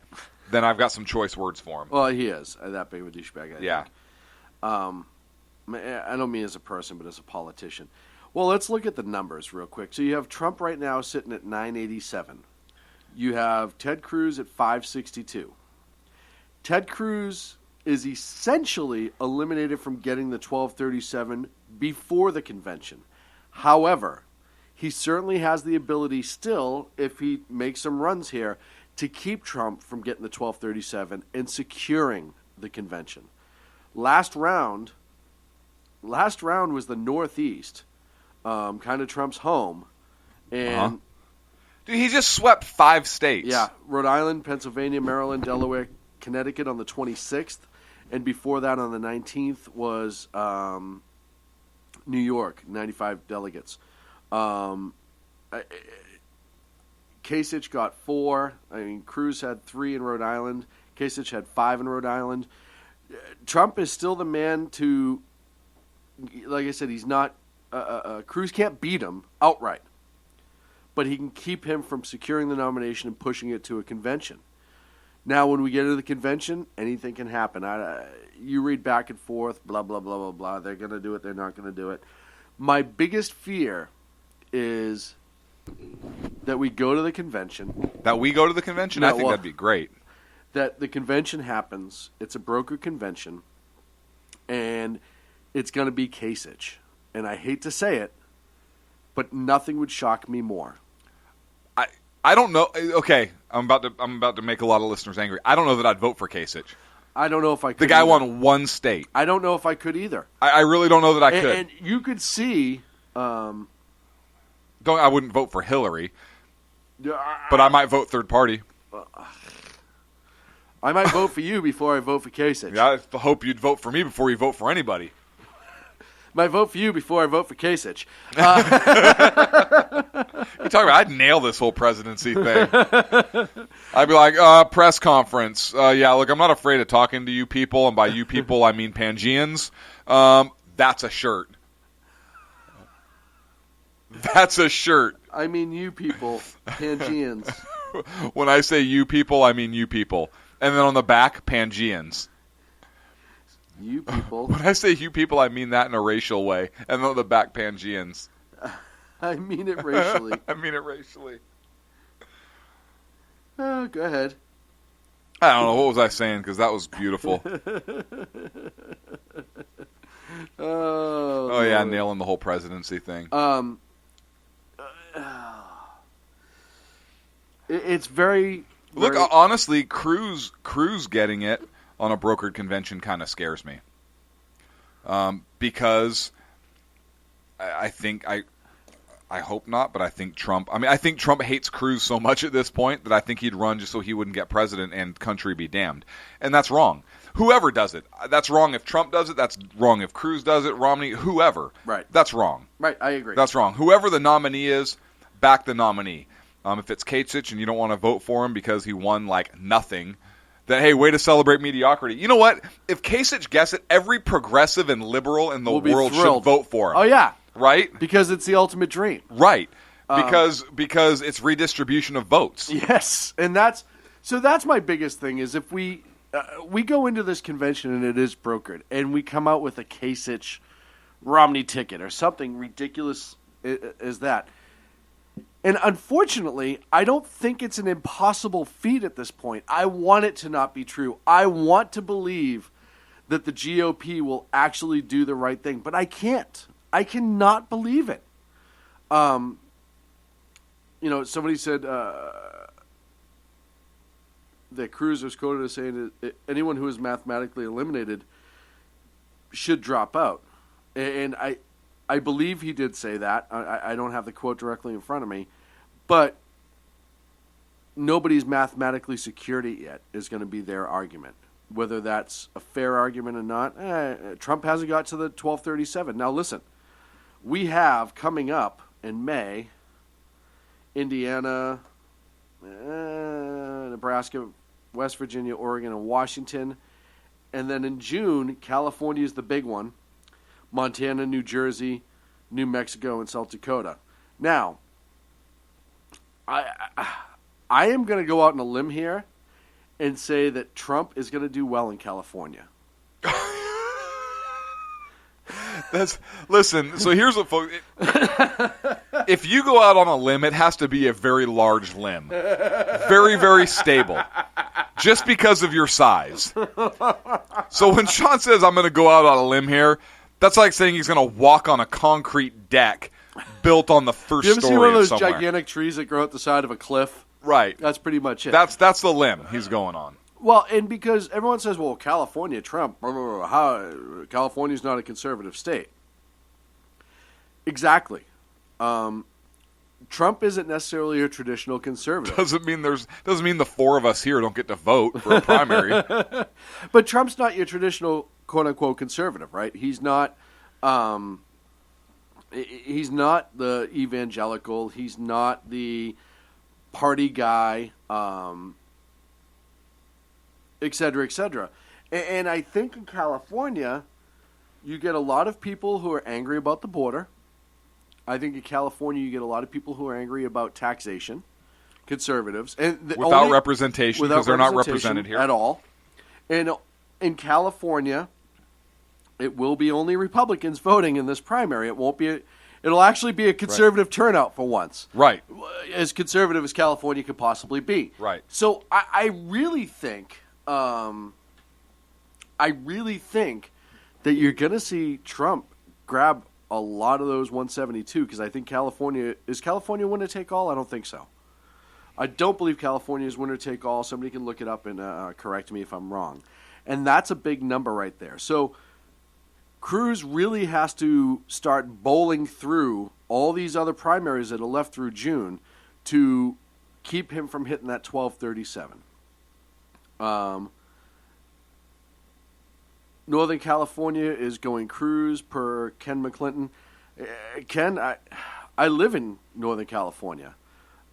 then I've got some choice words for him. Well, he is that big of a douchebag. I think. I don't mean as a person, but as a politician. Well, let's look at the numbers real quick. So you have Trump right now sitting at 987. You have Ted Cruz at 562. Ted Cruz is essentially eliminated from getting the 1237 before the convention. However, he certainly has the ability still, if he makes some runs here, to keep Trump from getting the 1237 and securing the convention. Last round was the Northeast, kind of Trump's home, and dude, he just swept 5 states. Yeah, Rhode Island, Pennsylvania, Maryland, Delaware, Connecticut on the 26th, and before that on the 19th was New York, 95 delegates. Kasich got 4. I mean, Cruz had 3 in Rhode Island. Kasich had 5 in Rhode Island. Trump is still the man to, like I said, he's not, Cruz can't beat him outright, but he can keep him from securing the nomination and pushing it to a convention. Now, when we get to the convention, anything can happen. You read back and forth, blah, blah, blah, blah, blah. They're going to do it. They're not going to do it. My biggest fear is that we go to the convention. That we go to the convention? I think that'd be great. That the convention happens. It's a broker convention. And it's going to be Kasich. And I hate to say it, but nothing would shock me more. I don't know. Okay, I'm about to make a lot of listeners angry. I don't know that I'd vote for Kasich. I don't know if I could. The guy either. won 1 state. I don't know if I could either. I really don't know that I could. And you could see. I wouldn't vote for Hillary, but I might vote third party. I might vote for you before I vote for Kasich. Yeah, I hope you'd vote for me before you vote for anybody. Might vote for you before I vote for Kasich. You're talking about, I'd nail this whole presidency thing. I'd be like, press conference. Yeah, look, I'm not afraid of talking to you people, and by you people, I mean Pangeans. That's a shirt. That's a shirt. I mean you people, Pangeans. When I say you people, I mean you people. And then on the back, Pangeans. You people. When I say you people, I mean that in a racial way. And then on the back, Pangeans. I mean it racially. I mean it racially. Oh, go ahead. I don't know. What was I saying? Because that was beautiful. Oh, yeah, nailing the whole presidency thing. It's very... Look, honestly, Cruz getting it on a brokered convention kind of scares me. Because I think I hope not, but I think Trump hates Cruz so much at this point that I think he'd run just so he wouldn't get president and country be damned. And that's wrong. Whoever does it. That's wrong if Trump does it. That's wrong if Cruz does it. Romney, whoever. Right. That's wrong. Right, I agree. That's wrong. Whoever the nominee is, back the nominee. If it's Kasich and you don't want to vote for him because he won like nothing, then hey, way to celebrate mediocrity. You know what? If Kasich gets it, every progressive and liberal in the world should vote for him. Oh yeah, right? Because it's the ultimate dream. Right. Because it's redistribution of votes. Yes, and that's my biggest thing is if we go into this convention and it is brokered and we come out with a Kasich Romney ticket or something ridiculous as that. And unfortunately, I don't think it's an impossible feat at this point. I want it to not be true. I want to believe that the GOP will actually do the right thing, but I can't. I cannot believe it. Somebody said that Cruz was quoted as saying that anyone who is mathematically eliminated should drop out. And I believe he did say that. I don't have the quote directly in front of me. But nobody's mathematically secured it yet is going to be their argument. Whether that's a fair argument or not, Trump hasn't got to the 1237. Now listen, we have coming up in May, Indiana, Nebraska, West Virginia, Oregon, and Washington. And then in June, California is the big one. Montana, New Jersey, New Mexico, and South Dakota. Now, I am going to go out on a limb here and say that Trump is going to do well in California. Listen, so here's what folks. If you go out on a limb, it has to be a very large limb. Very, very stable. Just because of your size. So when Sean says I'm going to go out on a limb here, that's like saying he's going to walk on a concrete deck built on the first you ever story see one of those somewhere. gigantic trees that grow at the side of a cliff? Right. That's pretty much it. That's the limb he's going on. Well, and because everyone says, well, California, Trump, blah, blah, blah, how California's not a conservative state. Exactly. Trump isn't necessarily a traditional conservative. Doesn't mean the four of us here don't get to vote for a primary. But Trump's not your traditional quote unquote conservative, right? He's not the evangelical, he's not the party guy, et cetera, et cetera. And I think in California, you get a lot of people who are angry about the border. I think in California, you get a lot of people who are angry about taxation, conservatives. And without representation, because they're not represented here. At all. And in California, it will be only Republicans voting in this primary. It won't be. It'll actually be a conservative turnout for once. Right. As conservative as California could possibly be. Right. So I really think that you're going to see Trump grab a lot of those 172 because I think California winner take all? I don't think so. I don't believe California is winner take all. Somebody can look it up and correct me if I'm wrong. And that's a big number right there. So Cruz really has to start bowling through all these other primaries that are left through June to keep him from hitting that 1237. Northern California is going Cruz per Ken McClinton. Ken, I live in Northern California,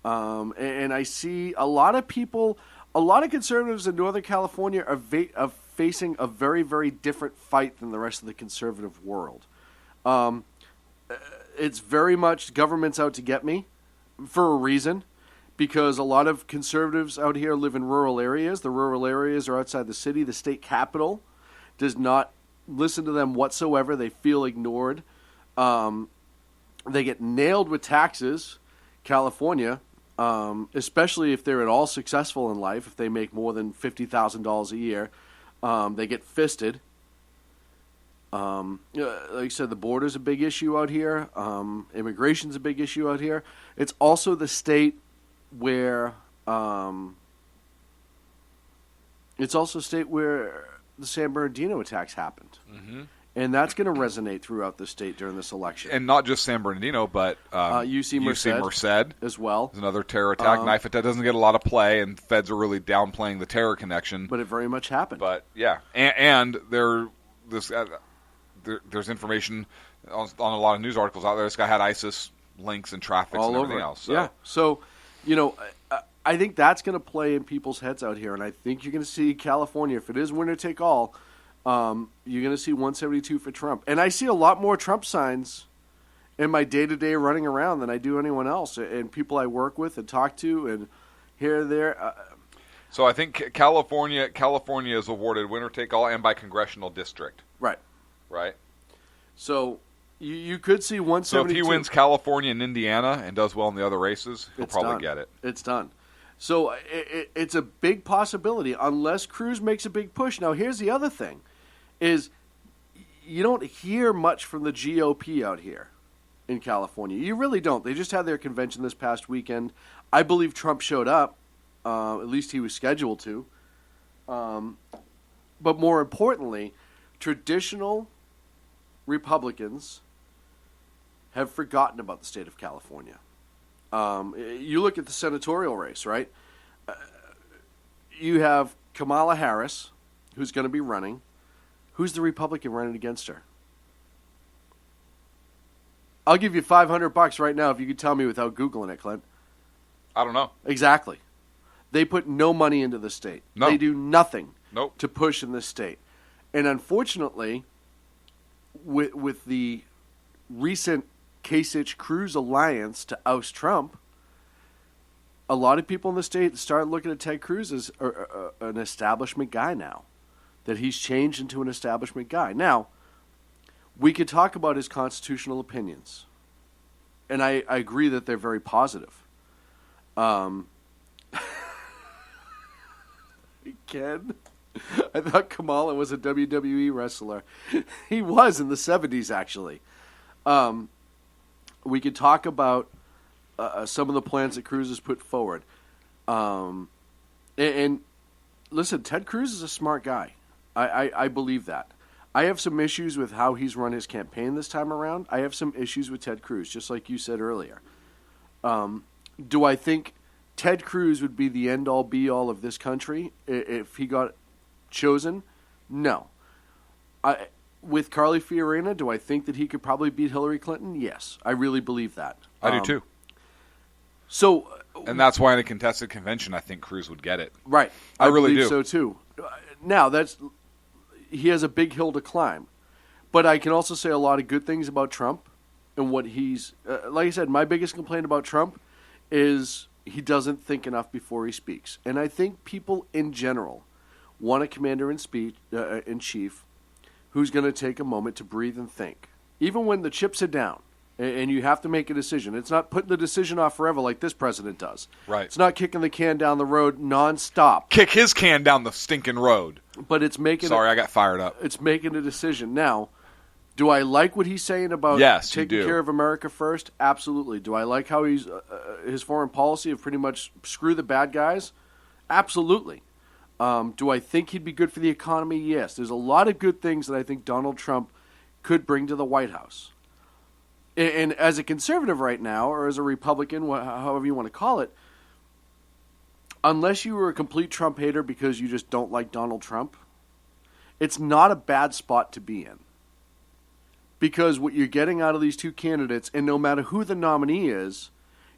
and I see a lot of people, a lot of conservatives in Northern California are facing a very, very different fight than the rest of the conservative world. It's very much government's out to get me for a reason, because a lot of conservatives out here live in rural areas. The rural areas are outside the city. The state capital does not listen to them whatsoever. They feel ignored. They get nailed with taxes. California, especially if they're at all successful in life, if they make more than $50,000 a year, they get fisted. Like I said, the border's a big issue out here. Immigration's a big issue out here. It's also the state where the San Bernardino attacks happened. Mm-hmm. And that's going to resonate throughout the state during this election. And not just San Bernardino, but UC Merced as well. There's another terror attack. Knife attack doesn't get a lot of play, and feds are really downplaying the terror connection. But it very much happened. But, yeah. And there's information on a lot of news articles out there. This guy had ISIS links and traffics all and everything over else. So. Yeah. So, I think that's going to play in people's heads out here, and I think you're going to see California, if it is winner take all, you're going to see 172 for Trump. And I see a lot more Trump signs in my day-to-day running around than I do anyone else, and people I work with and talk to and here and there. So I think California is awarded winner take all and by congressional district. Right. Right. So you could see 172. So if he wins California and Indiana and does well in the other races, he'll probably get it. It's done. So it's a big possibility unless Cruz makes a big push. Now, here's the other thing, is you don't hear much from the GOP out here in California. You really don't. They just had their convention this past weekend. I believe Trump showed up. At least he was scheduled to. But more importantly, traditional Republicans have forgotten about the state of California. You look at the senatorial race, right? You have Kamala Harris, who's going to be running. Who's the Republican running against her? I'll give you $500 right now if you could tell me without Googling it, Clint. I don't know. Exactly. They put no money into the state. No. They do nothing Nope. to push in this state. And unfortunately, with the recent Kasich-Cruz alliance to oust Trump, a lot of people in the state start looking at Ted Cruz as an establishment guy now, that he's changed into an establishment guy. Now, we could talk about his constitutional opinions, and I agree that they're very positive. Ken, I thought Kamala was a WWE wrestler. He was in the 70s, actually. We could talk about some of the plans that Cruz has put forward. And listen, Ted Cruz is a smart guy. I believe that. I have some issues with how he's run his campaign this time around. I have some issues with Ted Cruz, just like you said earlier. Do I think Ted Cruz would be the end-all, be-all of this country if he got chosen? No. With Carly Fiorina, do I think that he could probably beat Hillary Clinton? Yes. I really believe that. I do too. So, and that's why in a contested convention, I think Cruz would get it. Right. I really believe do. So too. Now, he has a big hill to climb. But I can also say a lot of good things about Trump and what he's like I said, my biggest complaint about Trump is he doesn't think enough before he speaks. And I think people in general want a commander in chief who's going to take a moment to breathe and think. Even when the chips are down and you have to make a decision. It's not putting the decision off forever like this president does. Right. It's not kicking the can down the road nonstop. Kick his can down the stinking road. But it's making I got fired up. It's making a decision. Now, do I like what he's saying about taking care of America first? Absolutely. Do I like how he's his foreign policy of pretty much screw the bad guys? Absolutely. Do I think he'd be good for the economy? Yes. There's a lot of good things that I think Donald Trump could bring to the White House. And as a conservative right now, or as a Republican, however you want to call it, unless you were a complete Trump hater because you just don't like Donald Trump, it's not a bad spot to be in. Because what you're getting out of these two candidates, and no matter who the nominee is,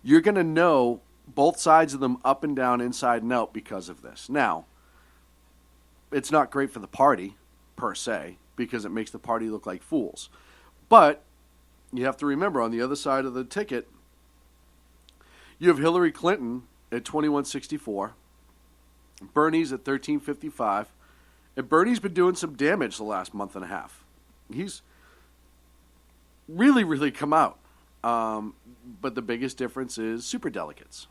you're going to know both sides of them up and down, inside and out because of this. Now, it's not great for the party, per se, because it makes the party look like fools. But you have to remember, on the other side of the ticket, you have Hillary Clinton at 2164, Bernie's at 1355, and Bernie's been doing some damage the last month and a half. He's really, really come out. But the biggest difference is superdelegates.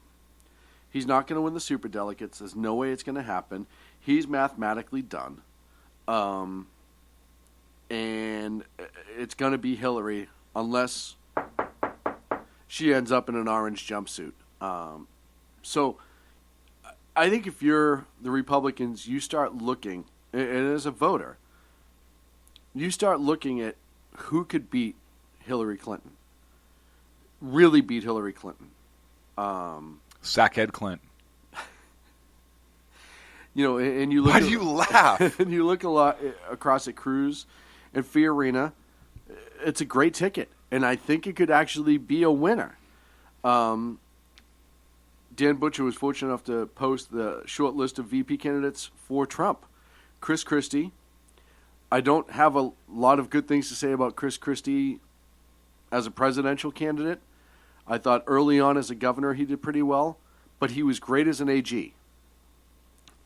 He's not going to win the superdelegates. There's no way it's going to happen. He's mathematically done. And it's going to be Hillary unless she ends up in an orange jumpsuit. So I think if you're the Republicans, you start looking, and as a voter, you start looking at who could beat Hillary Clinton. Really beat Hillary Clinton. Sackhead Clinton. You know, and you look. Why do you laugh? And you look a lot across at Cruz and Fiorina. It's a great ticket, and I think it could actually be a winner. Dan Butcher was fortunate enough to post the short list of VP candidates for Trump. Chris Christie. I don't have a lot of good things to say about Chris Christie as a presidential candidate. I thought early on as a governor he did pretty well, but he was great as an AG.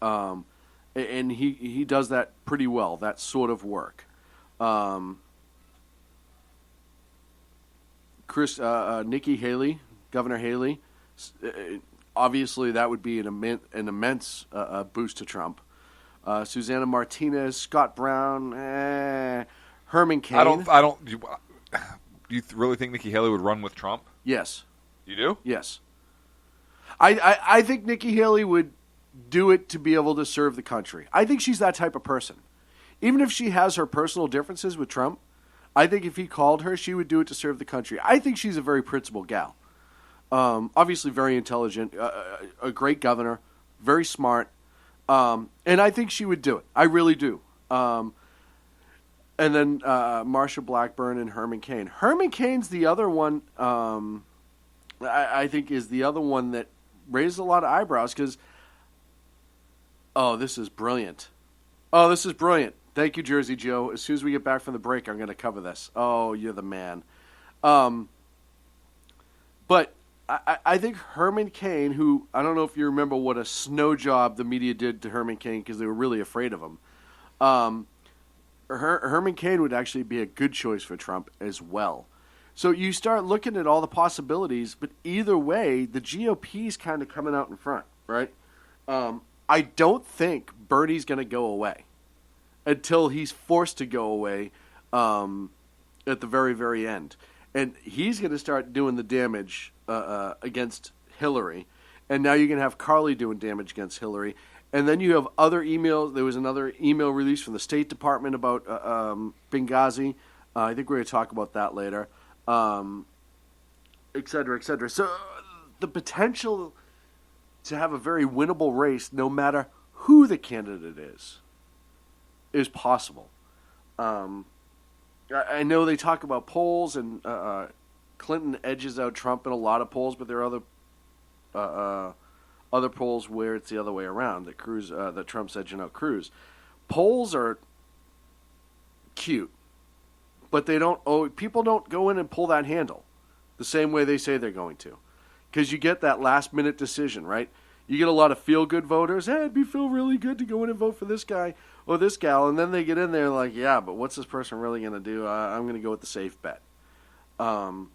And he does that pretty well, that sort of work. Nikki Haley, Governor Haley, obviously that would be an immense boost to Trump. Susana Martinez, Scott Brown, Herman Cain. Do you really think Nikki Haley would run with Trump? Yes. You do? Yes. I think Nikki Haley would do it to be able to serve the country. I think she's that type of person. Even if she has her personal differences with Trump, I think if he called her, she would do it to serve the country. I think she's a very principled gal. Obviously very intelligent, a great governor, very smart. And I think she would do it. I really do. And then Marsha Blackburn and Herman Cain. Herman Cain's the other one, I think, is the other one that raised a lot of eyebrows because Oh, this is brilliant. Oh, this is brilliant. Thank you, Jersey Joe. As soon as we get back from the break, I'm going to cover this. Oh, you're the man. But I think Herman Cain, who, I don't know if you remember what a snow job the media did to Herman Cain because they were really afraid of him. Herman Cain would actually be a good choice for Trump as well. So you start looking at all the possibilities, but either way, the GOP is kind of coming out in front, right? I don't think Bernie's going to go away until he's forced to go away at the very, very end. And he's going to start doing the damage against Hillary. And now you're going to have Carly doing damage against Hillary. And then you have other emails. There was another email release from the State Department about Benghazi. I think we're going to talk about that later. Et cetera, et cetera. So the potential to have a very winnable race, no matter who the candidate is possible. I know they talk about polls, and Clinton edges out Trump in a lot of polls, but there are other polls where it's the other way around. That Trump's edging out Cruz. Polls are cute, but they don't. People don't go in and pull that handle the same way they say they're going to, because you get that last minute decision, right? You get a lot of feel good voters. Hey, it'd feel really good to go in and vote for this guy or this gal, and then they get in there like, yeah, but what's this person really going to do? I'm going to go with the safe bet. And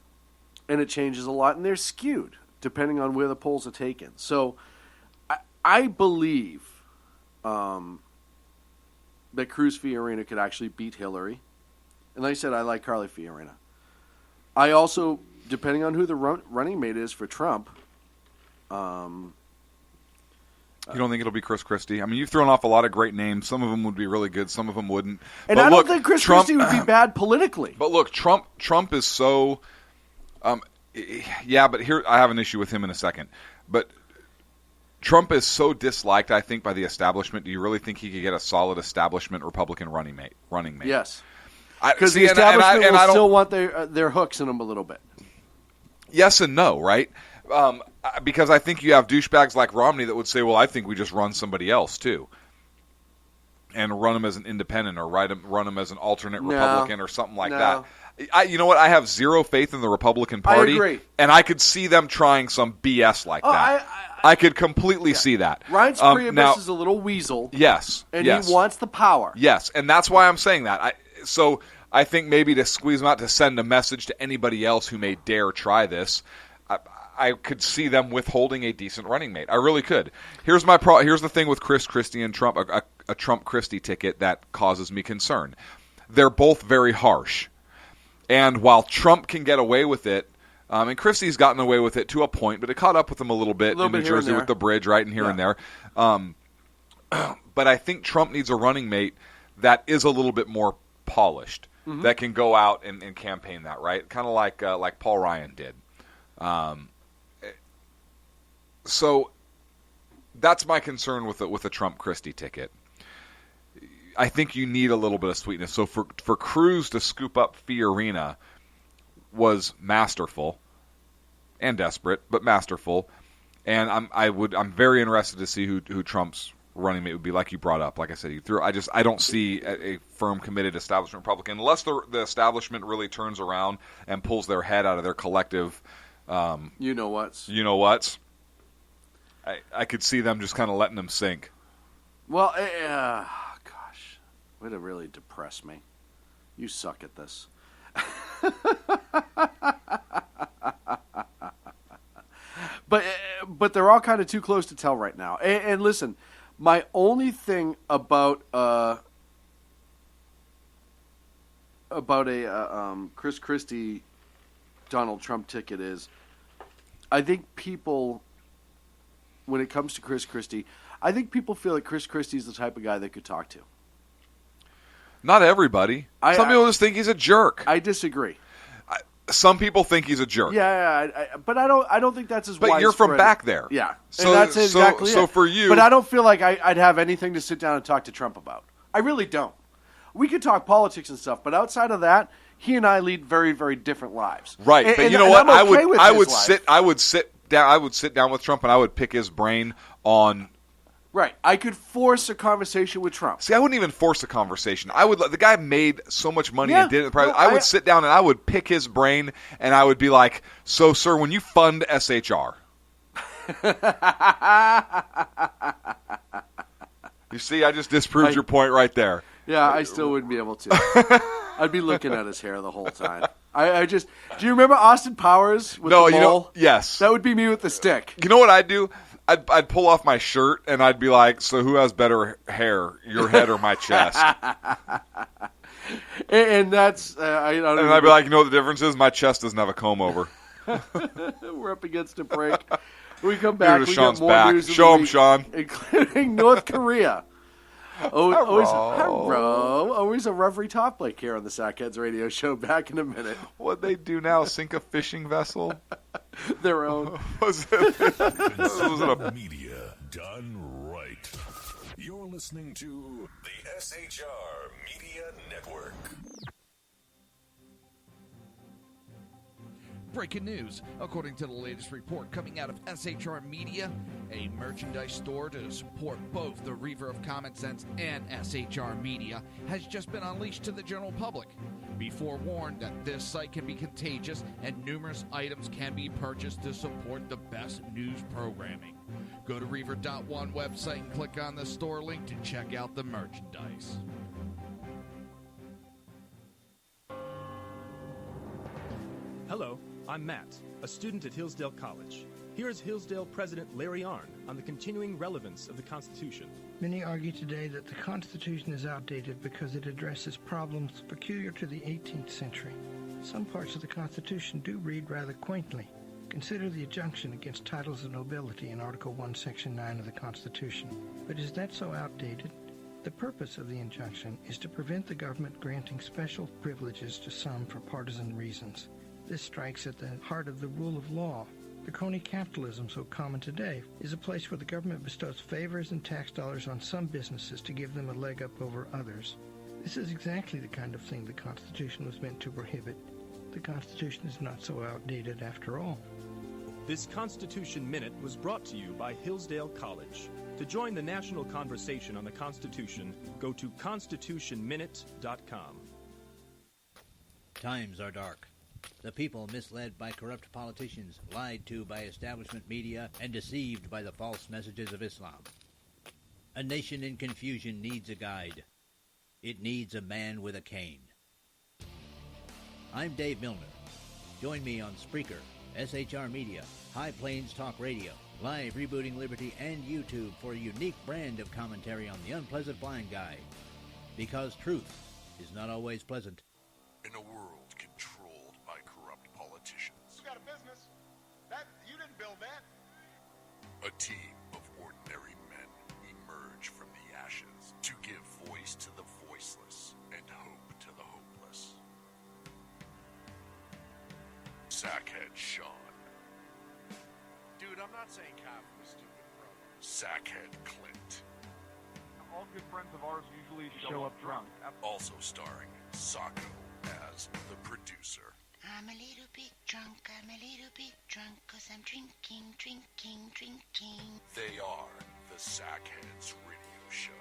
it changes a lot, and they're skewed depending on where the polls are taken. So I believe that Cruz Fiorina could actually beat Hillary. And like I said, I like Carly Fiorina. I also, depending on who the running mate is for Trump, you don't think it'll be Chris Christie? I mean, you've thrown off a lot of great names. Some of them would be really good. Some of them wouldn't. And I don't think Chris Christie would be bad politically. But look, Trump is so... yeah, but here I have an issue with him in a second. But Trump is so disliked, I think, by the establishment. Do you really think he could get a solid establishment Republican running mate? Yes. Because the establishment will still want their hooks in them a little bit. Yes and no, right? Because I think you have douchebags like Romney that would say, well, I think we just run somebody else, too. And run them as an independent or run them as an alternate Republican or something like that. You know what? I have zero faith in the Republican Party. I agree. And I could see them trying some BS like that. I could completely see that. Reince Priebus is a little weasel. Yes. And he wants the power. Yes, and that's why I'm saying that. So I think maybe to squeeze them out, to send a message to anybody else who may dare try this, I could see them withholding a decent running mate. I really could. Here's the thing with Chris Christie and Trump, a Trump-Christie ticket that causes me concern. They're both very harsh. And while Trump can get away with it, and Christie's gotten away with it to a point, but it caught up with him a little bit in New Jersey with the bridge, right, and here and there. But I think Trump needs a running mate that is a little bit more polished, that can go out and campaign that, right? Kind of like Paul Ryan did. So that's my concern with the Trump Christie ticket. I think you need a little bit of sweetness. So for Cruz to scoop up Fiorina was masterful and desperate, but masterful. And I'm very interested to see who Trump's running mate would be. Like you brought up, like I said, I don't see a firm, committed establishment Republican unless the establishment really turns around and pulls their head out of their collective. You know what's. I could see them just kind of letting them sink. Well, gosh, way to really depress me. You suck at this. But they're all kind of too close to tell right now. And listen, my only thing about a Chris Christie Donald Trump ticket is, I think people, when it comes to Chris Christie, I think people feel that Chris Christie is the type of guy they could talk to. Not everybody. Some people just think he's a jerk. I disagree. Some people think he's a jerk. But I don't think that's as widespread. But you're from back there. Yeah. So and that's exactly so it. for you. But I don't feel like I'd have anything to sit down and talk to Trump about. I really don't. We could talk politics and stuff, but outside of that, he and I lead very, very different lives. Right. And, but you know what? I would sit down with Trump and I would pick his brain on Right. I could force a conversation with Trump. See, I wouldn't even force a conversation. I would. The guy made so much money Yeah, and did it. no, I would sit down and I would pick his brain and I would be like, "So, sir, when you fund SHR, you see, I just disproved your point right there." Yeah, I still wouldn't be able to. I'd be looking at his hair the whole time. I just. Do you remember Austin Powers with the mole? Yes. That would be me with the stick. You know what I'd do? I'd pull off my shirt and I'd be like, "So who has better hair, your head or my chest?" and that's I don't. And I'd be like, "You know what the difference is? My chest doesn't have a comb over." We're up against a break. When we come back, we Sean's got more back. news of Show the him, week, Sean. including North Korea. Always a referee topic here on the Sackheads Radio Show. Back in a minute. What they do now? Sink a fishing vessel? Their own. Was it Conservative media done right. You're listening to the SHR Media Network. Breaking news. According to the latest report coming out of SHR Media, a merchandise store to support both the Reaver of Common Sense and SHR Media has just been unleashed to the general public. Be forewarned that this site can be contagious and numerous items can be purchased to support the best news programming. Go to Reaver.one website and click on the store link to check out the merchandise. Hello, I'm Matt, a student at Hillsdale College. Here is Hillsdale President Larry Arnn on the continuing relevance of the Constitution. Many argue today that the Constitution is outdated because it addresses problems peculiar to the 18th century. Some parts of the Constitution do read rather quaintly. Consider the injunction against titles of nobility in Article 1, Section 9 of the Constitution. But is that so outdated? The purpose of the injunction is to prevent the government granting special privileges to some for partisan reasons. This strikes at the heart of the rule of law. The crony capitalism so common today is a place where the government bestows favors and tax dollars on some businesses to give them a leg up over others. This is exactly the kind of thing the Constitution was meant to prohibit. The Constitution is not so outdated after all. This Constitution Minute was brought to you by Hillsdale College. To join the national conversation on the Constitution, go to constitutionminute.com. Times are dark. The people misled by corrupt politicians, lied to by establishment media, and deceived by the false messages of Islam. A nation in confusion needs a guide. It needs a man with a cane. I'm Dave Milner. Join me on Spreaker, SHR Media, High Plains Talk Radio, Live Rebooting Liberty, and YouTube for a unique brand of commentary on the unpleasant blind guy. Because truth is not always pleasant. In a world controlled by corrupt politicians. You got a business. You didn't build that. A team of ordinary men emerge from the ashes to give voice to the voiceless and hope to the hopeless. Sackhead Sean. Dude, I'm not saying Kyle was stupid, bro. Sackhead Clint. All good friends of ours usually show up drunk. Also starring Sacco as the producer. I'm a little bit drunk, cause I'm drinking. They are the Sackheads Radio Show.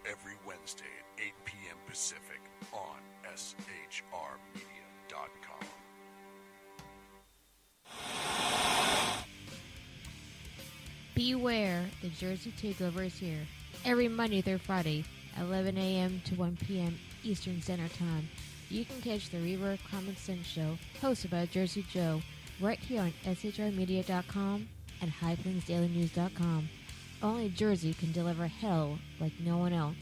Every Wednesday at 8 p.m. Pacific on SHRmedia.com. Beware, the Jersey Takeover is here. Every Monday through Friday, 11 a.m. to 1 p.m. Eastern Standard Time. You can catch the Reaver of Common Sense show, hosted by Jersey Joe, right here on SHRmedia.com and HighPlainsDailyNews.com. Only Jersey can deliver hell like no one else,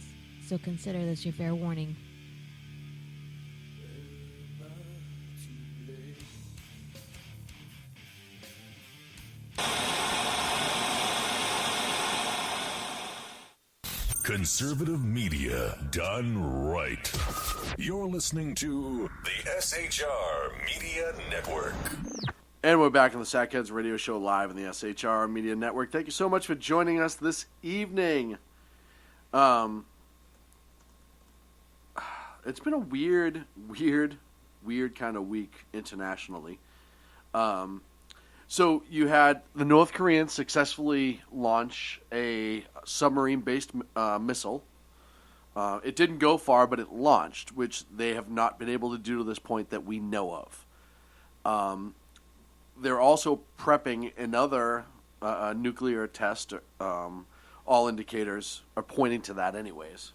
so consider this your fair warning. Conservative media done right. You're listening to the SHR Media Network. And we're back on the Sackheads Radio Show live on the SHR Media Network. Thank you so much for joining us this evening. It's been a weird kind of week internationally. So you had the North Koreans successfully launch a submarine-based missile. It didn't go far, but it launched, which they have not been able to do to this point that we know of. They're also prepping another nuclear test. All indicators are pointing to that anyways.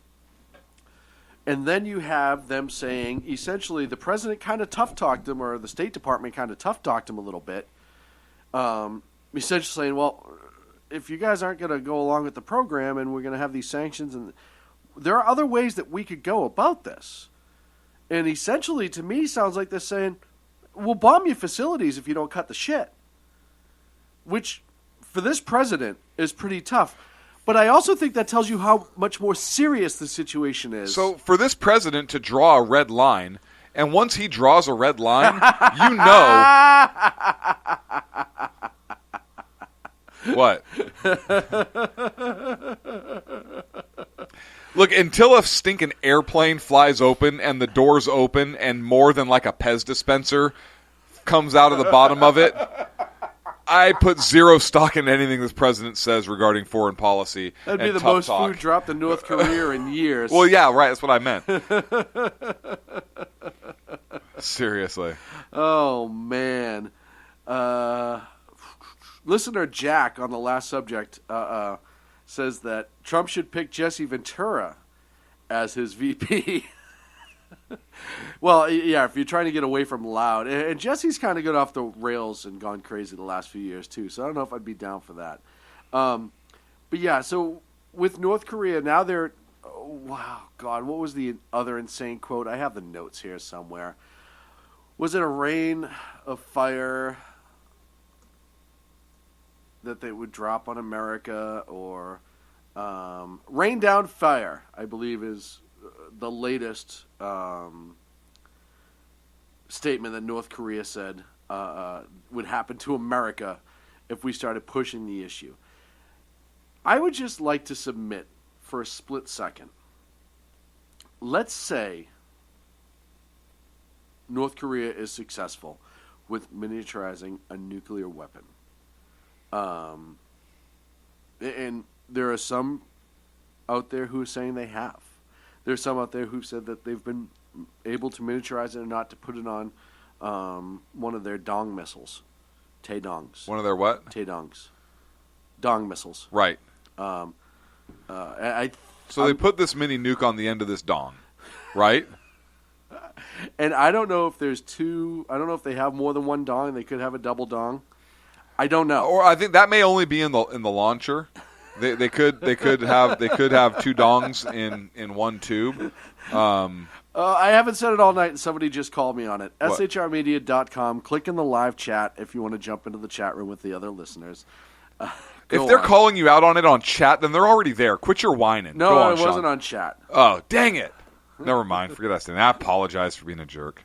And then you have them saying, essentially, the president kind of tough-talked them, or the State Department kind of tough-talked them a little bit. Essentially saying, well, if you guys aren't going to go along with the program and we're going to have these sanctions, and there are other ways that we could go about this. And essentially, to me, sounds like they're saying, we'll bomb your facilities if you don't cut the shit. Which, for this president, is pretty tough. But I also think that tells you how much more serious the situation is. So for this president to draw a red line, and once he draws a red line, you know... What? Look, until a stinking airplane flies open and the doors open and more than like a Pez dispenser comes out of the bottom of it, I put zero stock in anything this president says regarding foreign policy. That'd be the most food dropped in North Korea in years. Well, yeah, right. That's what I meant. Seriously. Oh, man. Listener Jack on the last subject says that Trump should pick Jesse Ventura as his VP. Well, yeah, if you're trying to get away from loud. And Jesse's kind of got off the rails and gone crazy the last few years, too. So I don't know if I'd be down for that. But, yeah, so with North Korea, now they're... Oh, wow, God, what was the other insane quote? I have the notes here somewhere. Was it a rain of fire that they would drop on America, or rain down fire, I believe, is the latest statement that North Korea said would happen to America if we started pushing the issue. I would just like to submit for a split second. Let's say North Korea is successful with miniaturizing a nuclear weapon. And there are some out there who are saying they have. There's some out there who've said that they've been able to miniaturize it and not to put it on one of their Dong missiles. Taedongs. One of their what? Taedongs. Dong missiles. Right. So they put this mini nuke on the end of this Dong, right? And I don't know if there's two. I don't know if they have more than one Dong. They could have a double Dong. I don't know. Or I think that may only be in the launcher. They could have two dongs in one tube. I haven't said it all night, and somebody just called me on it. What? SHRmedia.com. Click in the live chat if you want to jump into the chat room with the other listeners. If they're calling you out on it on chat, then they're already there. Quit your whining. No, Go on, it Sean. wasn't on chat. Oh, dang it. Never mind. Forget that thing. I apologize for being a jerk.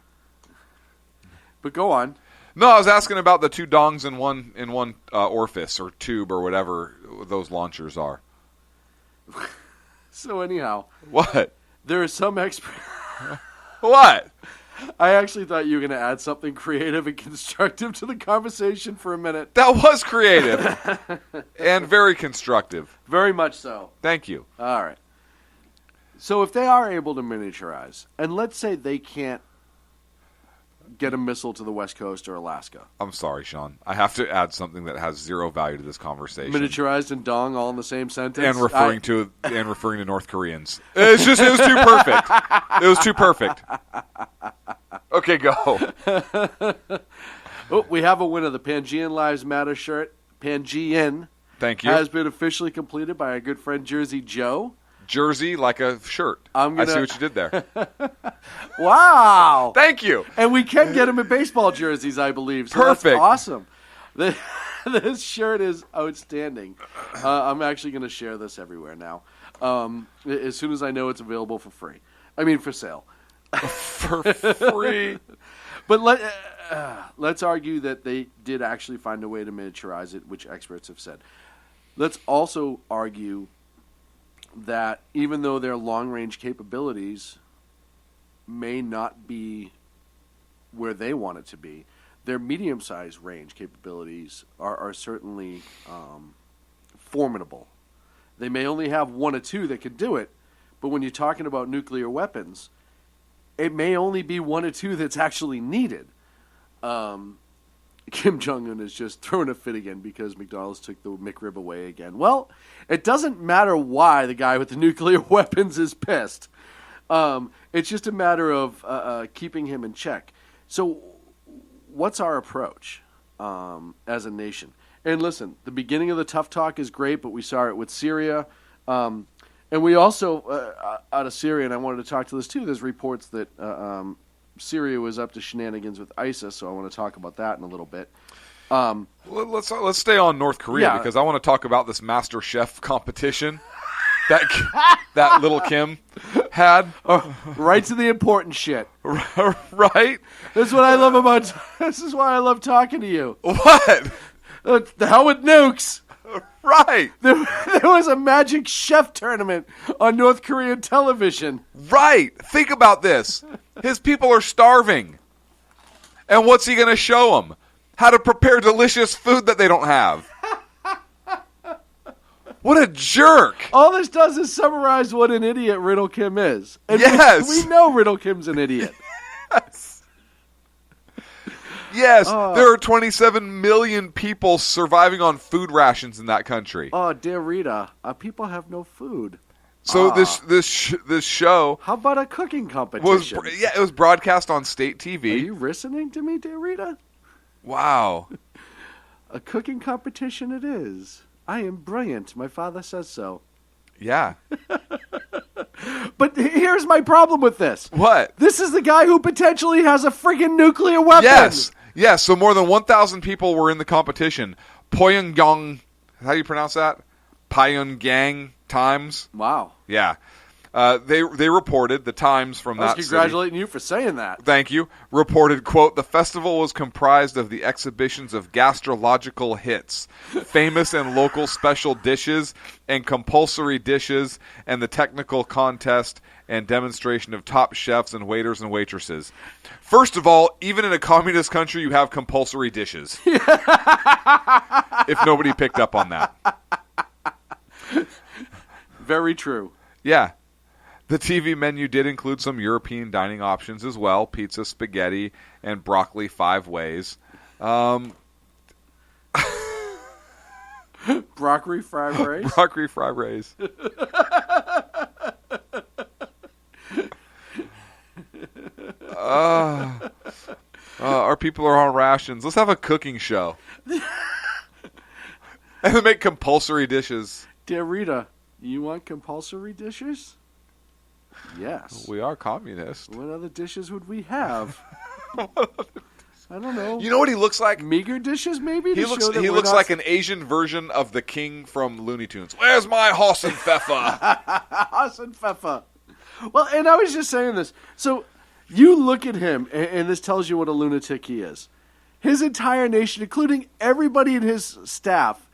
But go on. No, I was asking about the two dongs in one orifice or tube or whatever those launchers are. So anyhow. What? There are some experts. What? I actually thought you were going to add something creative and constructive to the conversation for a minute. That was creative. And very constructive. Very much so. Thank you. All right. So if they are able to miniaturize, and let's say they can't get a missile to the West Coast or Alaska. I'm sorry, Sean. I have to add something that has zero value to this conversation. Miniaturized and Dong all in the same sentence? And referring to North Koreans. It was too perfect. It was too perfect. Okay, go. Oh, we have a winner. The Pangean Lives Matter shirt, Pangean, thank you, has been officially completed by our good friend Jersey Joe. Jersey like a shirt. I see what you did there. Wow. Thank you. And we can get them in baseball jerseys, I believe. So perfect. That's awesome. This shirt is outstanding. I'm actually going to share this everywhere now. As soon as I know it's available for free. I mean, for sale. For free. But let's argue that they did actually find a way to miniaturize it, which experts have said. Let's also argue that even though their long-range capabilities may not be where they want it to be, their medium-sized range capabilities are certainly formidable. They may only have one or two that could do it, but when you're talking about nuclear weapons, it may only be one or two that's actually needed. Kim Jong-un is just throwing a fit again because McDonald's took the McRib away again. Well, it doesn't matter why the guy with the nuclear weapons is pissed. It's just a matter of keeping him in check. So what's our approach as a nation? And listen, the beginning of the tough talk is great, but we saw it with Syria. And we also, out of Syria, and I wanted to talk to this too, there's reports that Syria was up to shenanigans with ISIS, so I want to talk about that in a little bit. Let's stay on North Korea because I want to talk about this Master Chef competition that little Kim had. Right to the important shit. Right? This is what I love about. This is why I love talking to you. What? The hell with nukes. Right. There was a Magic Chef tournament on North Korean television. Right. Think about this. His people are starving. And what's he going to show them? How to prepare delicious food that they don't have. What a jerk. All this does is summarize what an idiot Riddle Kim is. And yes. We know Riddle Kim's an idiot. Yes, there are 27 million people surviving on food rations in that country. Oh, dear Rita, people have no food. So this show. How about a cooking competition? It was broadcast on state TV. Are you listening to me, dear Rita? Wow. A cooking competition it is. I am brilliant. My father says so. Yeah. But here's my problem with this. What? This is the guy who potentially has a friggin' nuclear weapon. Yes. So more than 1,000 people were in the competition. Pyongyang, how do you pronounce that? Pyongyang Times. Wow. Yeah. They reported, the Times from that city. Congratulating you for saying that. Thank you. Reported, quote, the festival was comprised of the exhibitions of gastrological hits, famous and local special dishes, and compulsory dishes, and the technical contest and demonstration of top chefs and waiters and waitresses. First of all, even in a communist country, you have compulsory dishes. If nobody picked up on that. Very true. Yeah. The TV menu did include some European dining options as well, pizza, spaghetti, and broccoli 5 ways. Broccoli fried rice? Broccoli fried rice. Our people are on rations. Let's have a cooking show. And make compulsory dishes. Dear Rita, you want compulsory dishes? Yes. We are communist. What other dishes would we have? I don't know. You know what he looks like? Meager dishes, maybe? He looks like an Asian version of the king from Looney Tunes. Where's my Hassenpfeffer? Hassenpfeffer. Well, and I was just saying this. So you look at him, and this tells you what a lunatic he is. His entire nation, including everybody in his staff,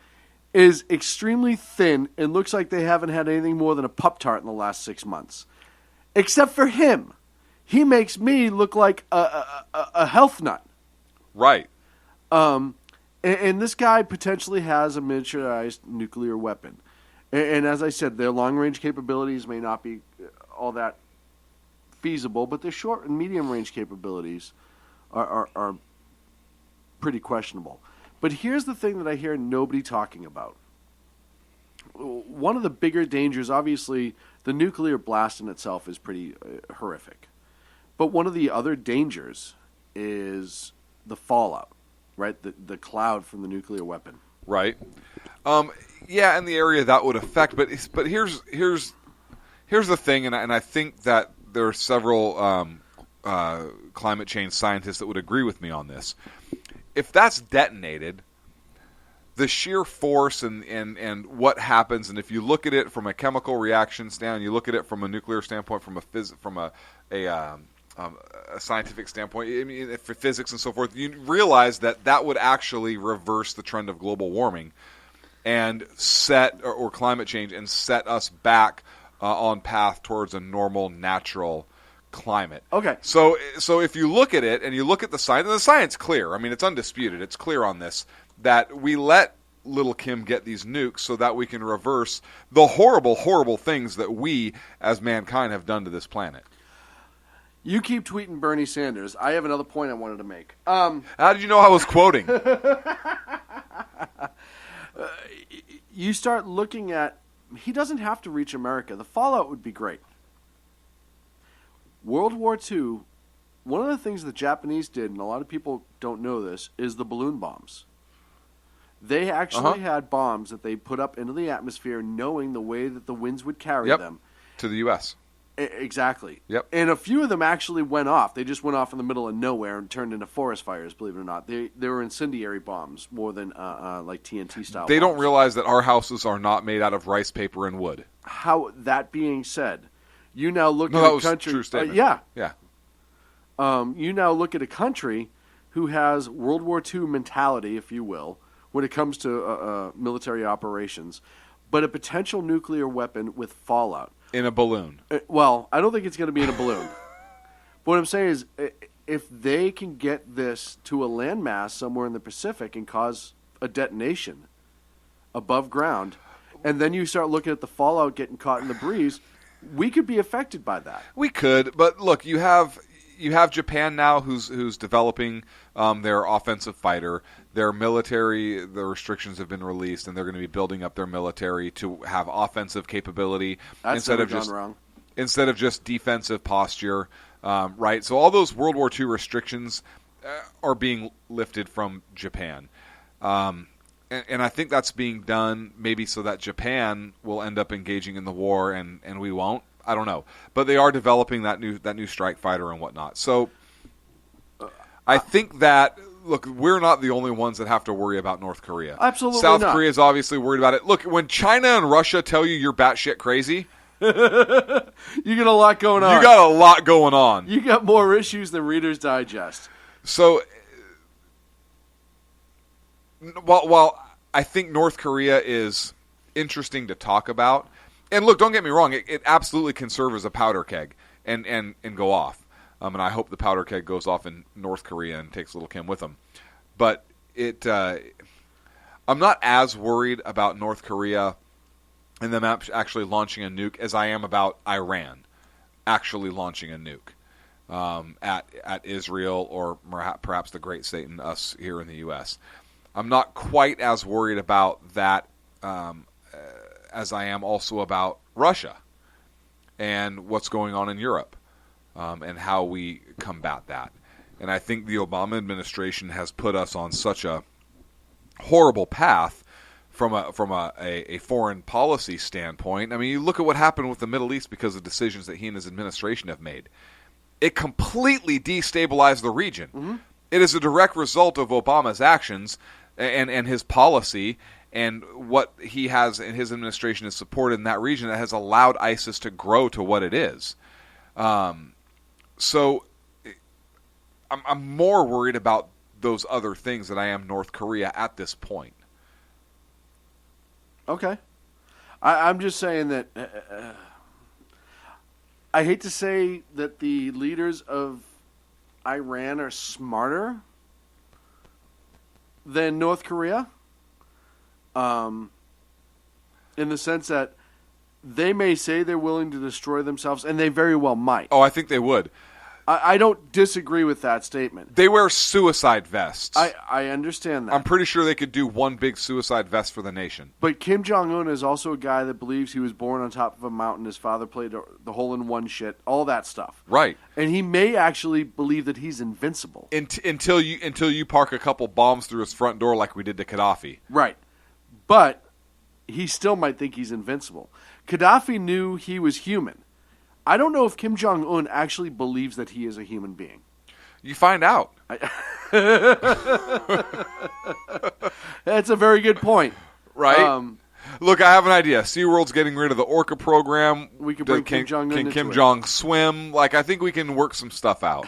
is extremely thin and looks like they haven't had anything more than a Pop-Tart in the last 6 months. Except for him. He makes me look like a health nut. Right. And this guy potentially has a miniaturized nuclear weapon. And as I said, their long-range capabilities may not be all that feasible, but their short and medium-range capabilities are pretty questionable. But here's the thing that I hear nobody talking about. One of the bigger dangers, obviously, the nuclear blast in itself is pretty horrific. But one of the other dangers is the fallout, right? The cloud from the nuclear weapon. Right. Yeah, in the area that would affect. But here's the thing, and I think that there are several climate change scientists that would agree with me on this. If that's detonated, the sheer force and what happens, and if you look at it from a chemical reaction standpoint, you look at it from a nuclear standpoint, from a scientific standpoint, I mean, for physics and so forth, you realize that would actually reverse the trend of global warming and or climate change and set us back on path towards a normal, natural climate. Okay. So if you look at it and you look at the science, and the science clear. I mean, it's undisputed. It's clear on this that we let little Kim get these nukes so that we can reverse the horrible, horrible things that we as mankind have done to this planet. You keep tweeting Bernie Sanders. I have another point I wanted to make. How did you know I was quoting? You start looking at, he doesn't have to reach America. The fallout would be great. World War II, one of the things the Japanese did, and a lot of people don't know this, is the balloon bombs. They actually had bombs that they put up into the atmosphere knowing the way that the winds would carry them. To the U.S. Exactly. Yep. And a few of them actually went off. They just went off in the middle of nowhere and turned into forest fires, believe it or not. They were incendiary bombs more than like TNT style They bombs. don't realize that our houses are not made out of rice paper and wood. How, that being said, you now look No, at that a was country. a true statement. Yeah. Yeah. You now look at a country who has World War II mentality, if you will, when it comes to military operations, but a potential nuclear weapon with fallout. In a balloon. Well, I don't think it's going to be in a balloon. But what I'm saying is, if they can get this to a landmass somewhere in the Pacific and cause a detonation above ground, and then you start looking at the fallout getting caught in the breeze, we could be affected by that. We could, but look, you have Japan now who's developing their offensive fighter. Their military, the restrictions have been released, and they're going to be building up their military to have offensive capability instead of just defensive posture. Right? So all those World War II restrictions are being lifted from Japan. And I think that's being done maybe so that Japan will end up engaging in the war and we won't. I don't know. But they are developing that new strike fighter and whatnot. So I think that, look, we're not the only ones that have to worry about North Korea. Absolutely South not. Korea is obviously worried about it. Look, when China and Russia tell you you're batshit crazy, you got a lot going on. You got a lot going on. You got more issues than Reader's Digest. So, while I think North Korea is interesting to talk about, and look, don't get me wrong, it absolutely can serve as a powder keg and go off. And I hope the powder keg goes off in North Korea and takes little Kim with them. But I'm not as worried about North Korea and them actually launching a nuke as I am about Iran actually launching a nuke at Israel or perhaps the Great Satan, us here in the U.S. I'm not quite as worried about that as I am also about Russia and what's going on in Europe and how we combat that. And I think the Obama administration has put us on such a horrible path from a foreign policy standpoint. I mean, you look at what happened with the Middle East because of decisions that he and his administration have made. It completely destabilized the region. Mm-hmm. It is a direct result of Obama's actions and his policy and what he has and his administration has supported in that region that has allowed ISIS to grow to what it is. So I'm more worried about those other things than I am North Korea at this point. Okay. I'm just saying that I hate to say that the leaders of Iran are smarter than North Korea, in the sense that they may say they're willing to destroy themselves, and they very well might. Oh, I think they would. I don't disagree with that statement. They wear suicide vests. I understand that. I'm pretty sure they could do one big suicide vest for the nation. But Kim Jong-un is also a guy that believes he was born on top of a mountain. His father played the hole-in-one shit, all that stuff. Right. And he may actually believe that he's invincible. Until you park a couple bombs through his front door like we did to Gaddafi. Right. But he still might think he's invincible. Gaddafi knew he was human. I don't know if Kim Jong-un actually believes that he is a human being. You find out. That's a very good point. Right? Look, I have an idea. SeaWorld's getting rid of the Orca program. We could bring Kim Jong-un into Kim it. Jong swim? Like, I think we can work some stuff out.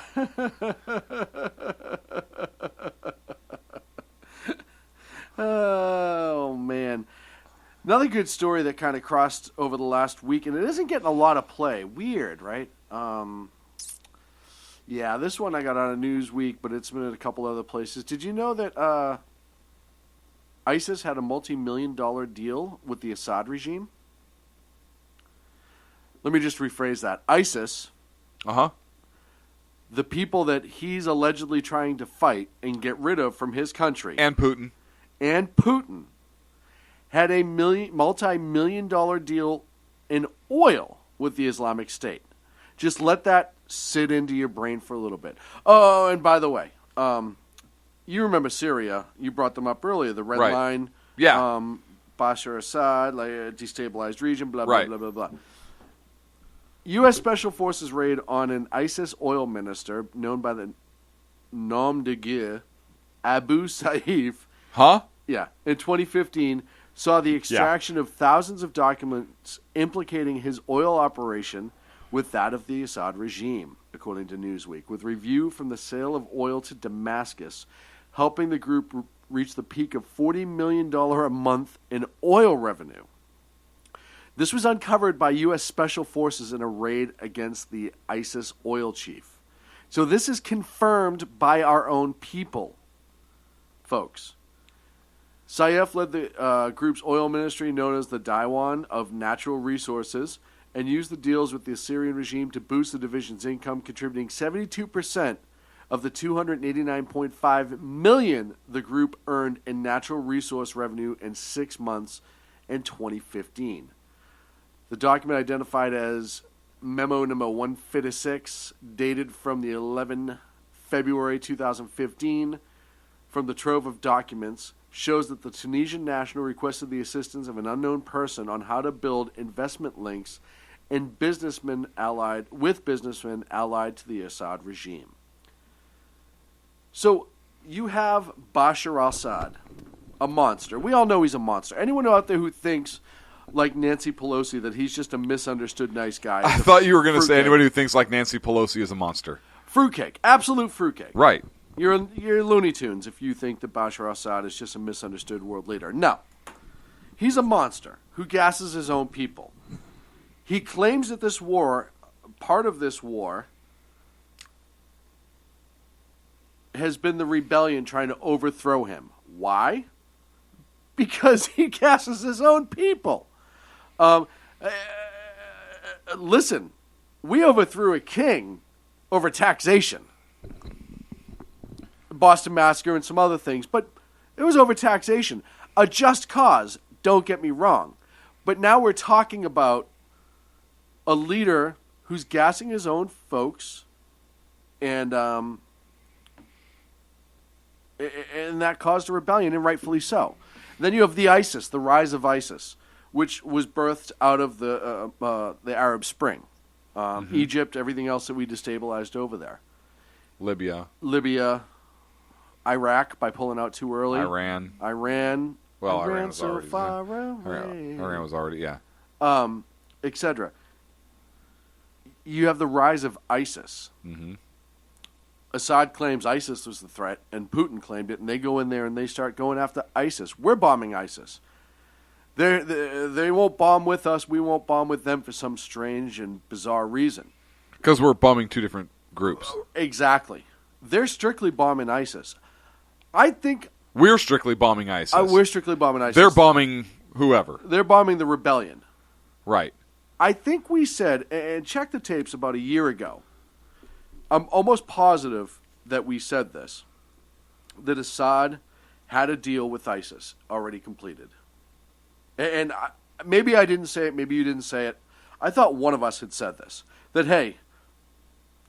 Oh, man. Another good story that kind of crossed over the last week, and it isn't getting a lot of play. Weird, right? Yeah, this one I got on a Newsweek, but it's been at a couple other places. Did you know that ISIS had a multi-million-dollar deal with the Assad regime? Let me just rephrase that. ISIS, the people that he's allegedly trying to fight and get rid of from his country, And Putin. had a multi-million-dollar deal in oil with the Islamic State. Just let that sit into your brain for a little bit. Oh, and by the way, you remember Syria. You brought them up earlier. The Red Right. Line. Yeah. Bashar Assad, like a destabilized region, blah, blah, Right. blah, blah, blah. U.S. Special Forces raid on an ISIS oil minister known by the nom de guerre, Abu Saif. Yeah. In 2015, saw the extraction of thousands of documents implicating his oil operation with that of the Assad regime, according to Newsweek, with review from the sale of oil to Damascus, helping the group reach the peak of $40 million a month in oil revenue. This was uncovered by U.S. Special Forces in a raid against the ISIS oil chief. So this is confirmed by our own people, folks. Saif led the group's oil ministry known as the Diwan of Natural Resources and used the deals with the Assyrian regime to boost the division's income, contributing 72% of the $289.5 million the group earned in natural resource revenue in 6 months in 2015. The document, identified as Memo Number 156, dated from the 11 February 2015, from the trove of documents, shows that the Tunisian national requested the assistance of an unknown person on how to build investment links and businessmen allied to the Assad regime. So you have Bashar al-Assad, a monster. We all know he's a monster. Anyone out there who thinks, like Nancy Pelosi, that he's just a misunderstood nice guy? I thought you were going to say anybody who thinks like Nancy Pelosi is a monster. Fruitcake. Absolute fruitcake. Right. You're Looney Tunes if you think that Bashar al-Assad is just a misunderstood world leader. No. He's a monster who gasses his own people. He claims that this war, part of this war, has been the rebellion trying to overthrow him. Why? Because he gasses his own people. Listen, we overthrew a king over taxation. Boston Massacre and some other things, but it was over taxation. A just cause, don't get me wrong. But now we're talking about a leader who's gassing his own folks, and that caused a rebellion, and rightfully so. Then you have the ISIS, the rise of ISIS, which was birthed out of the Arab Spring. Egypt, everything else that we destabilized over there. Libya. Iraq by pulling out too early. Iran. Well, Iran was so already far away. Iran was already, yeah. Etc. You have the rise of ISIS. Mm-hmm. Assad claims ISIS was the threat, and Putin claimed it, and they go in there and they start going after ISIS. We're bombing ISIS. They won't bomb with us. We won't bomb with them for some strange and bizarre reason. Because we're bombing two different groups. Exactly. They're strictly bombing ISIS. I think we're strictly bombing ISIS. We're strictly bombing ISIS. They're bombing whoever. They're bombing the rebellion. Right. I think we said, and check the tapes about a year ago, I'm almost positive that we said this, that Assad had a deal with ISIS already completed. And maybe I didn't say it, maybe you didn't say it. I thought one of us had said this, that, hey,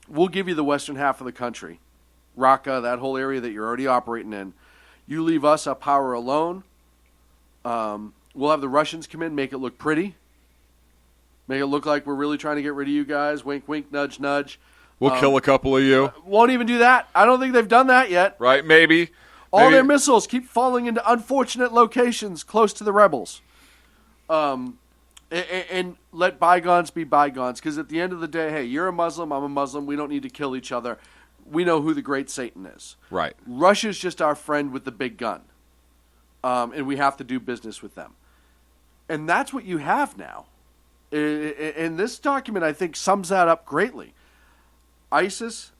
we'll give you the western half of the country, Raqqa, that whole area that you're already operating in. You leave us, our power, alone. We'll have the Russians come in, make it look pretty. Make it look like we're really trying to get rid of you guys. Wink, wink, nudge, nudge. We'll kill a couple of you. Won't even do that. I don't think they've done that yet. Right, maybe. All their missiles keep falling into unfortunate locations close to the rebels. And let bygones be bygones. Because at the end of the day, hey, you're a Muslim, I'm a Muslim. We don't need to kill each other. We know who the great Satan is. Right. Russia's just our friend with the big gun. And we have to do business with them. And that's what you have now. And this document, I think, sums that up greatly. ISIS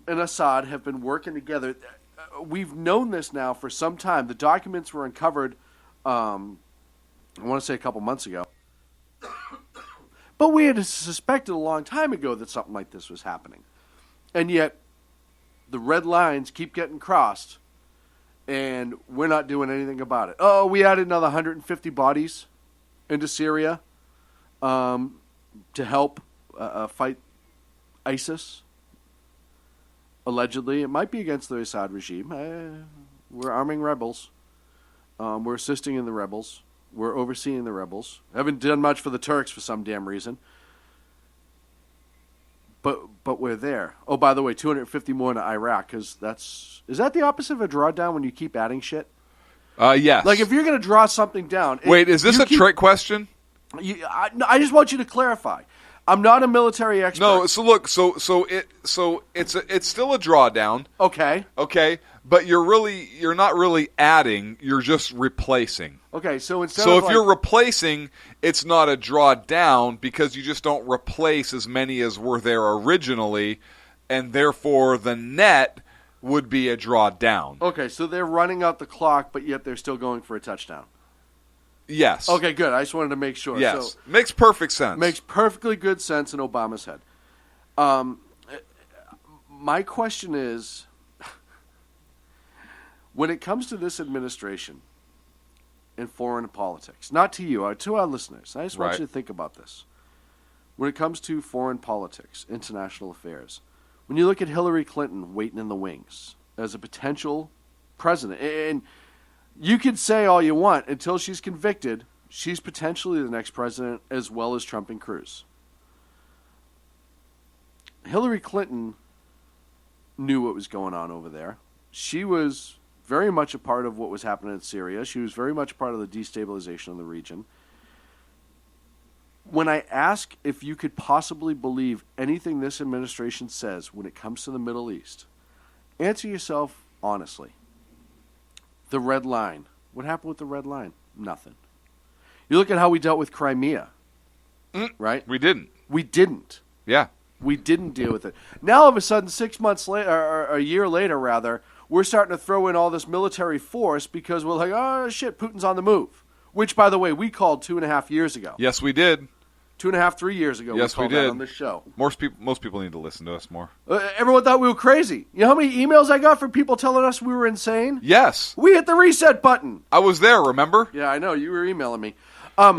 and Assad have been working together. We've known this now for some time. The documents were uncovered, I want to say a couple months ago. But we had suspected a long time ago that something like this was happening. And yet, the red lines keep getting crossed, and we're not doing anything about it. Oh, we added another 150 bodies into Syria to help fight ISIS. Allegedly, it might be against the Assad regime. We're arming rebels. We're assisting in the rebels. We're overseeing the rebels. Haven't done much for the Turks for some damn reason. But we're there. Oh, by the way, 250 more into Iraq, because is that the opposite of a drawdown when you keep adding shit? Yes. Like, if you're going to draw something down... Wait, is this a trick question? I just want you to clarify. I'm not a military expert. No, so look, so it's still a drawdown. Okay. Okay, but you're not really adding, you're just replacing. Okay, so instead So of if you're replacing, it's not a drawdown because you just don't replace as many as were there originally, and therefore the net would be a drawdown. Okay, so they're running out the clock, but yet they're still going for a touchdown. Yes. Okay, good. I just wanted to make sure. Yes. So, makes perfect sense. Makes perfectly good sense in Obama's head. My question is, when it comes to this administration and foreign politics, not to you, to our listeners, I just want you to think about this. When it comes to foreign politics, international affairs, when you look at Hillary Clinton waiting in the wings as a potential president, and you could say all you want, until she's convicted, she's potentially the next president as well as Trump and Cruz. Hillary Clinton knew what was going on over there. She was very much a part of what was happening in Syria. She was very much a part of the destabilization of the region. When I ask if you could possibly believe anything this administration says when it comes to the Middle East, answer yourself honestly. The red line. What happened with the red line? Nothing. You look at how we dealt with Crimea, right? We didn't. We didn't. Yeah. We didn't deal with it. Now, all of a sudden, 6 months later, or a year later, rather, we're starting to throw in all this military force because we're like, oh, shit, Putin's on the move. Which, by the way, we called 2.5 years ago. Yes, we did. 2.5, 3 years ago. Yes, we did that on this show. Most people need to listen to us more. Everyone thought we were crazy. You know how many emails I got from people telling us we were insane? Yes. We hit the reset button. I was there, remember? Yeah, I know. You were emailing me. Sean,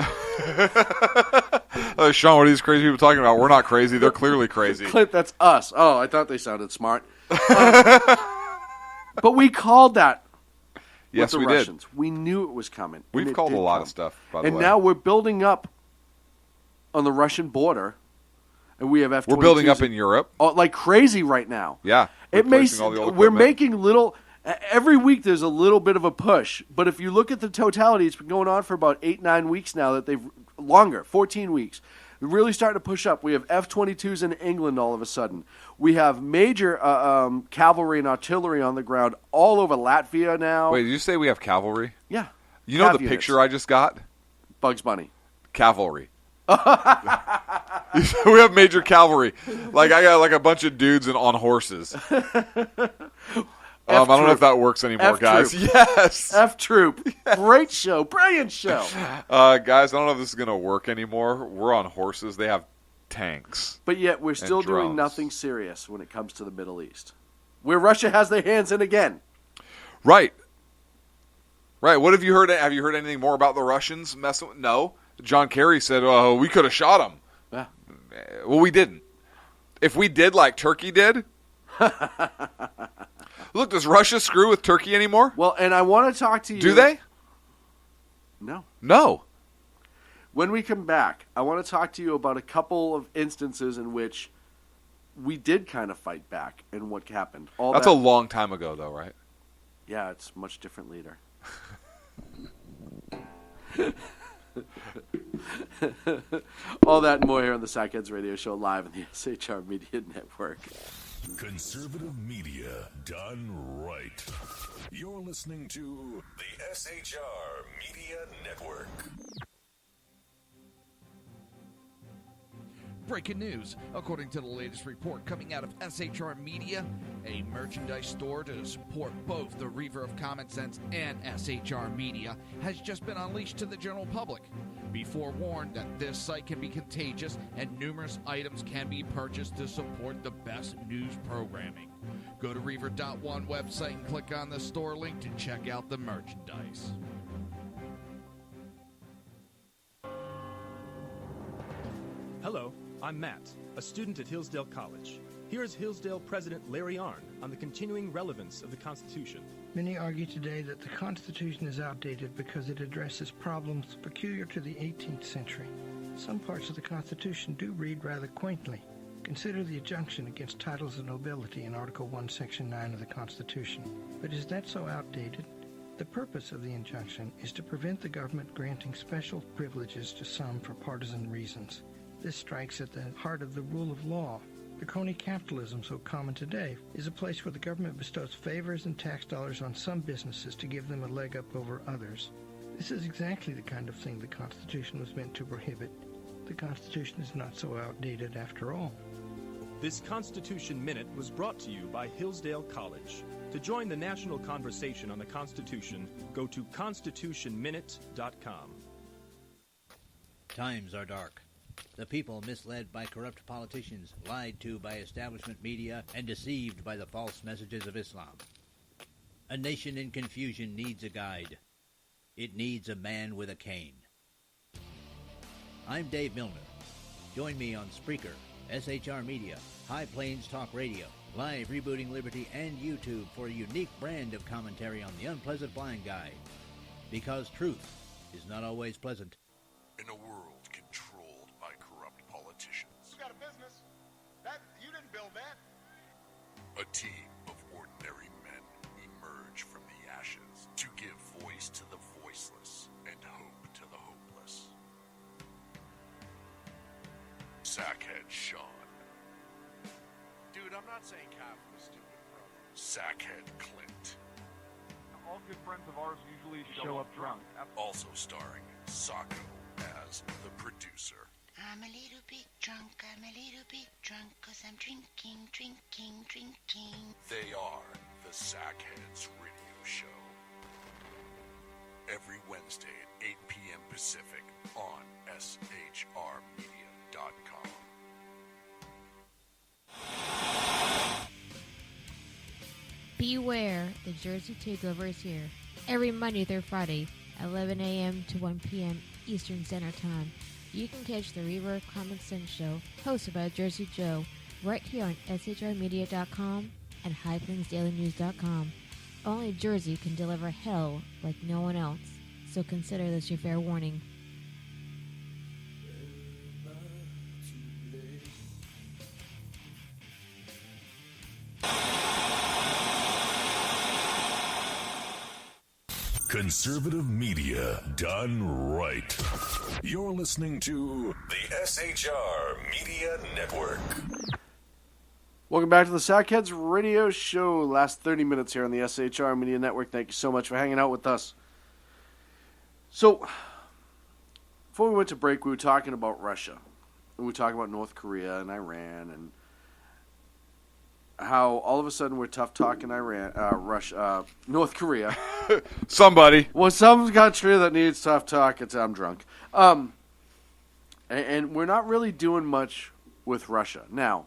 what are these crazy people talking about? We're not crazy. They're clearly crazy. Clint, that's us. Oh, I thought they sounded smart. But we called that. Yes, with the we Russians. did. We knew it was coming. We've called a lot of stuff, by the way. And now we're building up on the Russian border, and we have F-22s. We're building up in Europe. Like crazy right now. Yeah. We're making little... Every week there's a little bit of a push, but if you look at the totality, it's been going on for about 8-9 weeks now. Longer, 14 weeks. We're really starting to push up. We have F-22s in England all of a sudden. We have major cavalry and artillery on the ground all over Latvia now. Wait, did you say we have cavalry? Yeah. You know Cav the units. picture I just got? Bugs Bunny. Cavalry. We have major cavalry. Like I got like a bunch of dudes on horses. I don't know if that works anymore, guys. Yes. F-Troop. Great show. Brilliant show. Guys, I don't know if this is going to work anymore. We're on horses. They have tanks. But yet we're still and doing drones. nothing serious when it comes to the Middle East, where Russia has their hands in again. Right. Right. What have you heard? Have you heard anything more about the Russians messing with? No. John Kerry said, we could have shot them. Yeah. Well, we didn't. If we did like Turkey did... Look, does Russia screw with Turkey anymore? Well, and I want to talk to you. Do they? No. No. When we come back, I want to talk to you about a couple of instances in which we did kind of fight back and what happened. That's a long time ago, though, right? Yeah, it's a much different leader. All that and more here on the Sackheads Radio Show live on the SHR Media Network. Conservative media done right. You're listening to the SHR Media Network. Breaking news. According to the latest report coming out of SHR Media, a merchandise store to support both the Reaver of Common Sense and SHR Media, has just been unleashed to the general public. Be forewarned that this site can be contagious and numerous items can be purchased to support the best news programming. Go to Reaver.one website and click on the store link to check out the merchandise. Hello, I'm Matt, a student at Hillsdale College. Here is Hillsdale President Larry Arnn on the continuing relevance of the Constitution. Many argue today that the Constitution is outdated because it addresses problems peculiar to the 18th century. Some parts of the Constitution do read rather quaintly. Consider the injunction against titles of nobility in Article 1, Section 9 of the Constitution. But is that so outdated? The purpose of the injunction is to prevent the government granting special privileges to some for partisan reasons. This strikes at the heart of the rule of law. The crony capitalism so common today is a place where the government bestows favors and tax dollars on some businesses to give them a leg up over others. This is exactly the kind of thing the Constitution was meant to prohibit. The Constitution is not so outdated after all. This Constitution Minute was brought to you by Hillsdale College. To join the national conversation on the Constitution, go to constitutionminute.com. Times are dark. The people misled by corrupt politicians, lied to by establishment media, and deceived by the false messages of Islam. A nation in confusion needs a guide. It needs a man with a cane. I'm Dave Milner. Join me on Spreaker, SHR Media, High Plains Talk Radio, Live Rebooting Liberty, and YouTube for a unique brand of commentary on the unpleasant blind guy. Because truth is not always pleasant. In a world controlled by corrupt politicians, You got a business. That you didn't build that. a team of ordinary men emerge from the ashes to give voice to the voiceless and hope to the hopeless. Sackhead Sean, Dude, I'm not saying Kyle was stupid, bro. Sackhead Clint, All good friends of ours usually show up drunk. also starring Sacco as the producer. I'm a little bit drunk, I'm a little bit drunk, 'cause I'm drinking, drinking, drinking. They are the Sackheads Radio Show. Every Wednesday at 8 p.m. Pacific on SHRmedia.com. Beware, the Jersey Takeover is here. Every Monday through Friday, 11 a.m. to 1 p.m. Eastern Standard Time. You can catch the Reaver of Common Sense Show, hosted by Jersey Joe, right here on SHRmedia.com and HighPlainsDailyNews.com. Only Jersey can deliver hell like no one else, so consider this your fair warning. Conservative media done right. You're listening to the SHR Media Network. Welcome back to the Sackheads Radio Show. Last 30 minutes here on the SHR Media Network. Thank you so much for hanging out with us. So, before we went to break, we were talking about Russia. We were talking about North Korea and Iran and how all of a sudden we're tough talking North Korea. Somebody. Well, some country that needs tough talk. I'm drunk. And we're not really doing much with Russia. Now,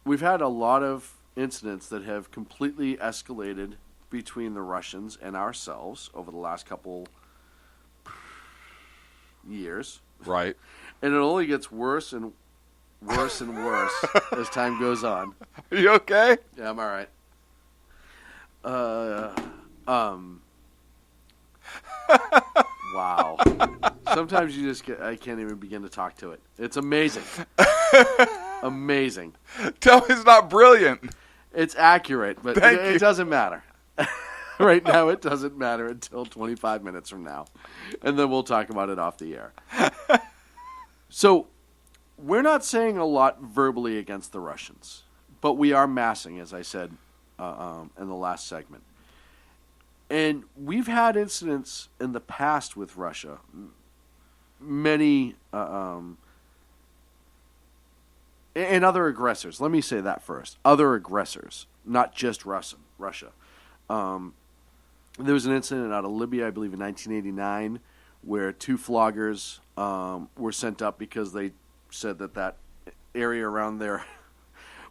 we've had a lot of incidents that have completely escalated between the Russians and ourselves over the last couple years. Right. And it only gets worse and worse and worse as time goes on. Are you okay? Yeah, I'm all right. Wow. Sometimes you just I can't even begin to talk to it. It's amazing. Amazing. Tell me it's not brilliant. It's accurate, but Thank it you. doesn't matter. Right now, it doesn't matter until 25 minutes from now. And then we'll talk about it off the air. So, we're not saying a lot verbally against the Russians, but we are massing, as I said in the last segment. And we've had incidents in the past with Russia. Many and other aggressors. Let me say that first. Other aggressors, not just Russia. There was an incident out of Libya, I believe, in 1989, where 2 floggers were sent up because they said that area around their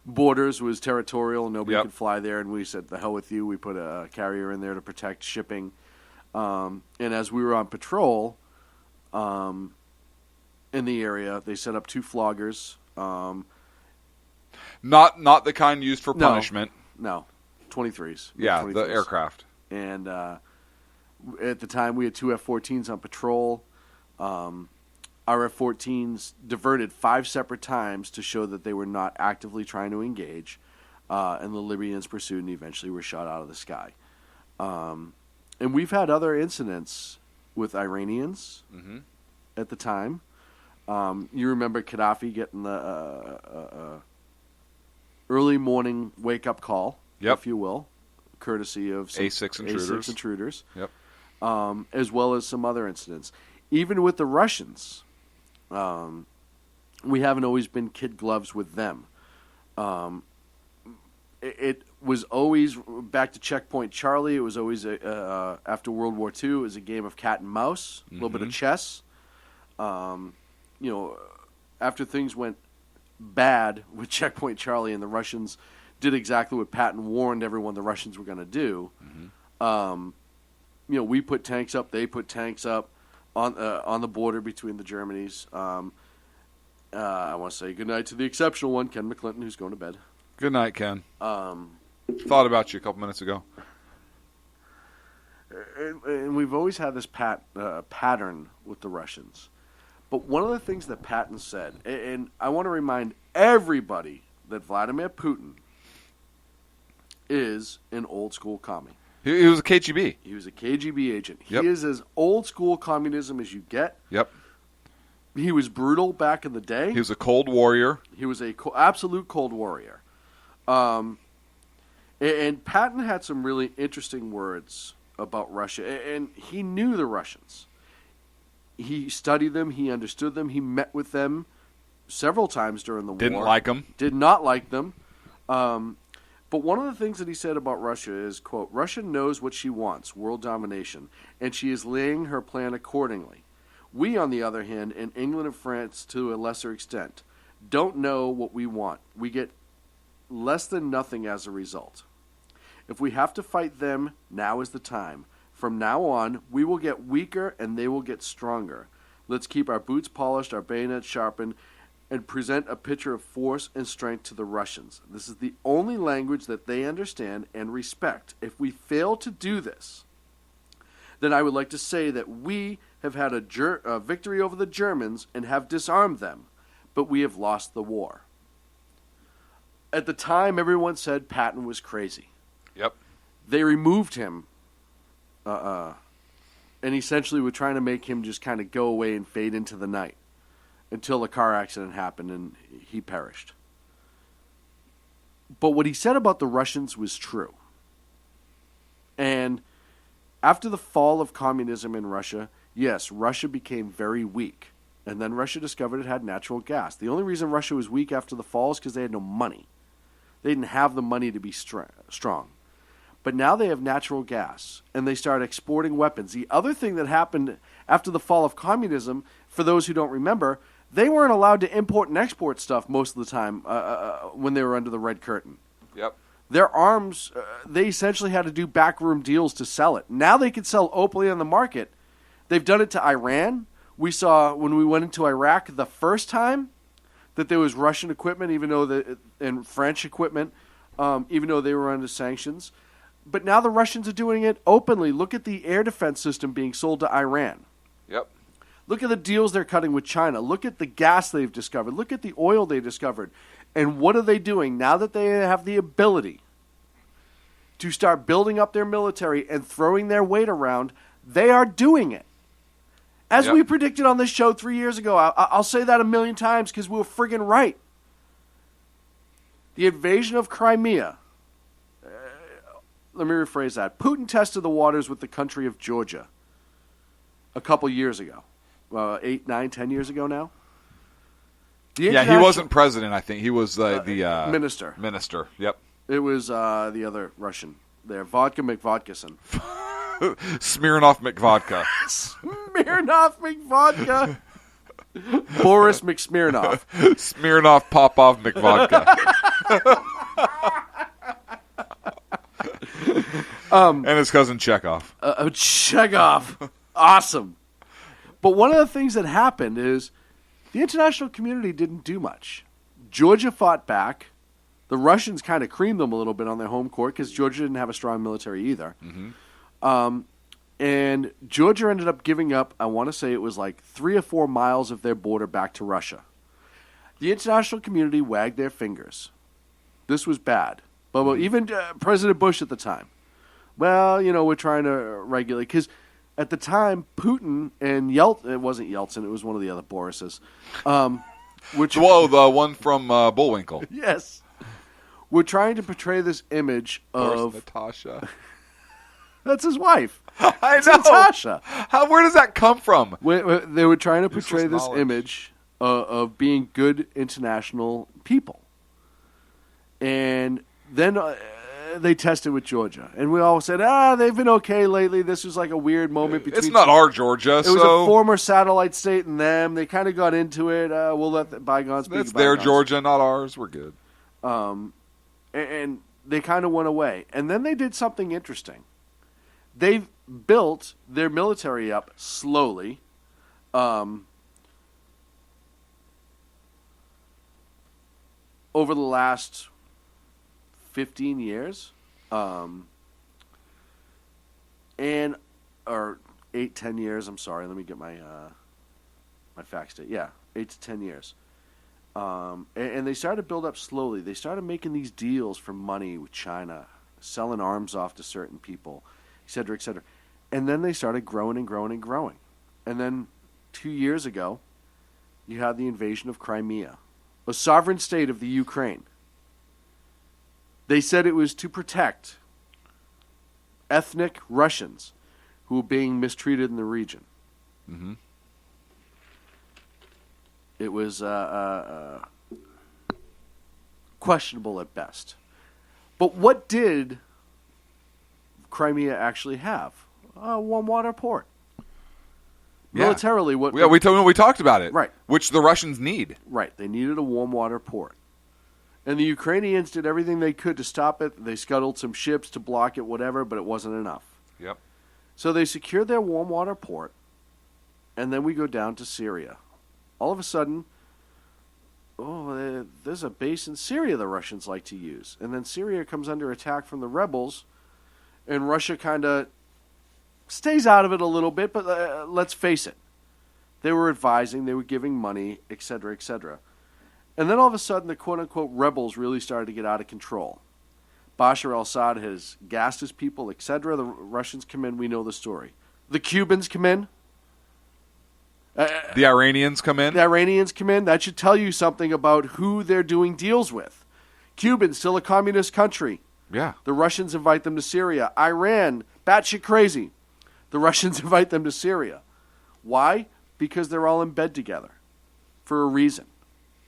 borders was territorial and nobody could fly there. And we said, the hell with you. We put a carrier in there to protect shipping. And as we were on patrol in the area, they set up 2 floggers. Not the kind used for punishment. No, 23s. Yeah, 23s. the aircraft. And at the time, we had 2 F-14s on patrol. Our F-14s diverted 5 separate times to show that they were not actively trying to engage, and the Libyans pursued and eventually were shot out of the sky. And we've had other incidents with Iranians at the time. You remember Gaddafi getting the early morning wake-up call, if you will, courtesy of some A6 intruders. A6 intruders. Yep. As well as some other incidents. Even with the Russians, we haven't always been kid gloves with them. It was always, back to Checkpoint Charlie, it was always, after World War II, it was a game of cat and mouse, a little bit of chess. After things went bad with Checkpoint Charlie and the Russians did exactly what Patton warned everyone the Russians were going to do, we put tanks up, they put tanks up on the border between the Germanys. I want to say good night to the exceptional one, Ken McClinton, who's going to bed. Good night, Ken. Thought about you a couple minutes ago. And we've always had this pattern with the Russians. But one of the things that Patton said, and I want to remind everybody that Vladimir Putin is an old-school commie. He was a KGB. He was a KGB agent. Yep. He is as old-school communism as you get. Yep. He was brutal back in the day. He was a cold warrior. He was a absolute cold warrior. And Patton had some really interesting words about Russia. And he knew the Russians. He studied them. He understood them. He met with them several times during the war. Didn't like them. Did not like them. But one of the things that he said about Russia is, quote, Russia knows what she wants, world domination, and she is laying her plan accordingly. We, on the other hand, and England and France to a lesser extent, don't know what we want. We get less than nothing as a result. If we have to fight them, now is the time. From now on, we will get weaker and they will get stronger. Let's keep our boots polished, our bayonets sharpened, and present a picture of force and strength to the Russians. This is the only language that they understand and respect. If we fail to do this, then I would like to say that we have had a victory over the Germans and have disarmed them, but we have lost the war. At the time, everyone said Patton was crazy. Yep. They removed him, and essentially were trying to make him just kind of go away and fade into the night until a car accident happened and he perished. But what he said about the Russians was true. And after the fall of communism in Russia, yes, Russia became very weak. And then Russia discovered it had natural gas. The only reason Russia was weak after the fall is because they had no money. They didn't have the money to be strong. But now they have natural gas, and they start exporting weapons. The other thing that happened after the fall of communism, for those who don't remember, they weren't allowed to import and export stuff most of the time when they were under the Red Curtain. Yep. Their arms, they essentially had to do backroom deals to sell it. Now they can sell openly on the market. They've done it to Iran. We saw when we went into Iraq the first time that there was Russian equipment, and French equipment, even though they were under sanctions. But now the Russians are doing it openly. Look at the air defense system being sold to Iran. Yep. Look at the deals they're cutting with China. Look at the gas they've discovered. Look at the oil they discovered. And what are they doing now that they have the ability to start building up their military and throwing their weight around? They are doing it. As we predicted on this show 3 years ago. I'll say that a million times because we were friggin' right. The invasion of Crimea. Let me rephrase that. Putin tested the waters with the country of Georgia a couple years ago. 8, 9, 10 years ago now. Yeah, he wasn't president, I think. He was the minister. Minister, yep. It was the other Russian there, Vodka McVodkason. Smirnoff McVodka. Smirnoff McVodka. Boris McSmirnoff. Smirnoff Popov McVodka. And his cousin Chekhov. Chekhov. Awesome. But one of the things that happened is the international community didn't do much. Georgia fought back. The Russians kind of creamed them a little bit on their home court because Georgia didn't have a strong military either. Mm-hmm. And Georgia ended up giving up, I want to say it was like 3 or 4 miles of their border back to Russia. The international community wagged their fingers. This was bad. But even President Bush at the time, well, we're trying to regulate. Because at the time, Putin and Yeltsin, it wasn't Yeltsin, it was one of the other Borises. The one from Bullwinkle. Yes. We're trying to portray this image of Natasha. That's his wife. I it's know. Natasha. Where does that come from? They were trying to portray Useless this knowledge. image of being good international people. And then they tested with Georgia. And we all said, they've been okay lately. This was like a weird moment between... It's not our Georgia, It was a former satellite state and them. They kind of got into it. We'll let the bygones be That's bygones. their Georgia, not ours. We're good. And they kind of went away. And then they did something interesting. They've built their military up slowly. Over the last 15 years. Or 8, 10 years. I'm sorry. Let me get my facts straight. Yeah, 8 to 10 years. And they started to build up slowly. They started making these deals for money with China, selling arms off to certain people, et cetera, et cetera. And then they started growing and growing and growing. And then 2 years ago, you had the invasion of Crimea, a sovereign state of the Ukraine. They said it was to protect ethnic Russians who were being mistreated in the region. Mm-hmm. It was questionable at best. But what did Crimea actually have? A warm water port. Yeah. Militarily, what? Yeah, we talked about it. Right. Which the Russians need. Right. They needed a warm water port. And the Ukrainians did everything they could to stop it. They scuttled some ships to block it, whatever, but it wasn't enough. Yep. So they secured their warm water port, and then we go down to Syria. All of a sudden, there's a base in Syria the Russians like to use. And then Syria comes under attack from the rebels, and Russia kind of stays out of it a little bit, but let's face it. They were advising, they were giving money, etc., etc. And then all of a sudden, the quote-unquote rebels really started to get out of control. Bashar al-Assad has gassed his people, etc. The Russians come in, we know the story. The Cubans come in. The Iranians come in. The Iranians come in. That should tell you something about who they're doing deals with. Cuba's still a communist country. Yeah. The Russians invite them to Syria. Iran, batshit crazy. The Russians invite them to Syria. Why? Because they're all in bed together. For a reason.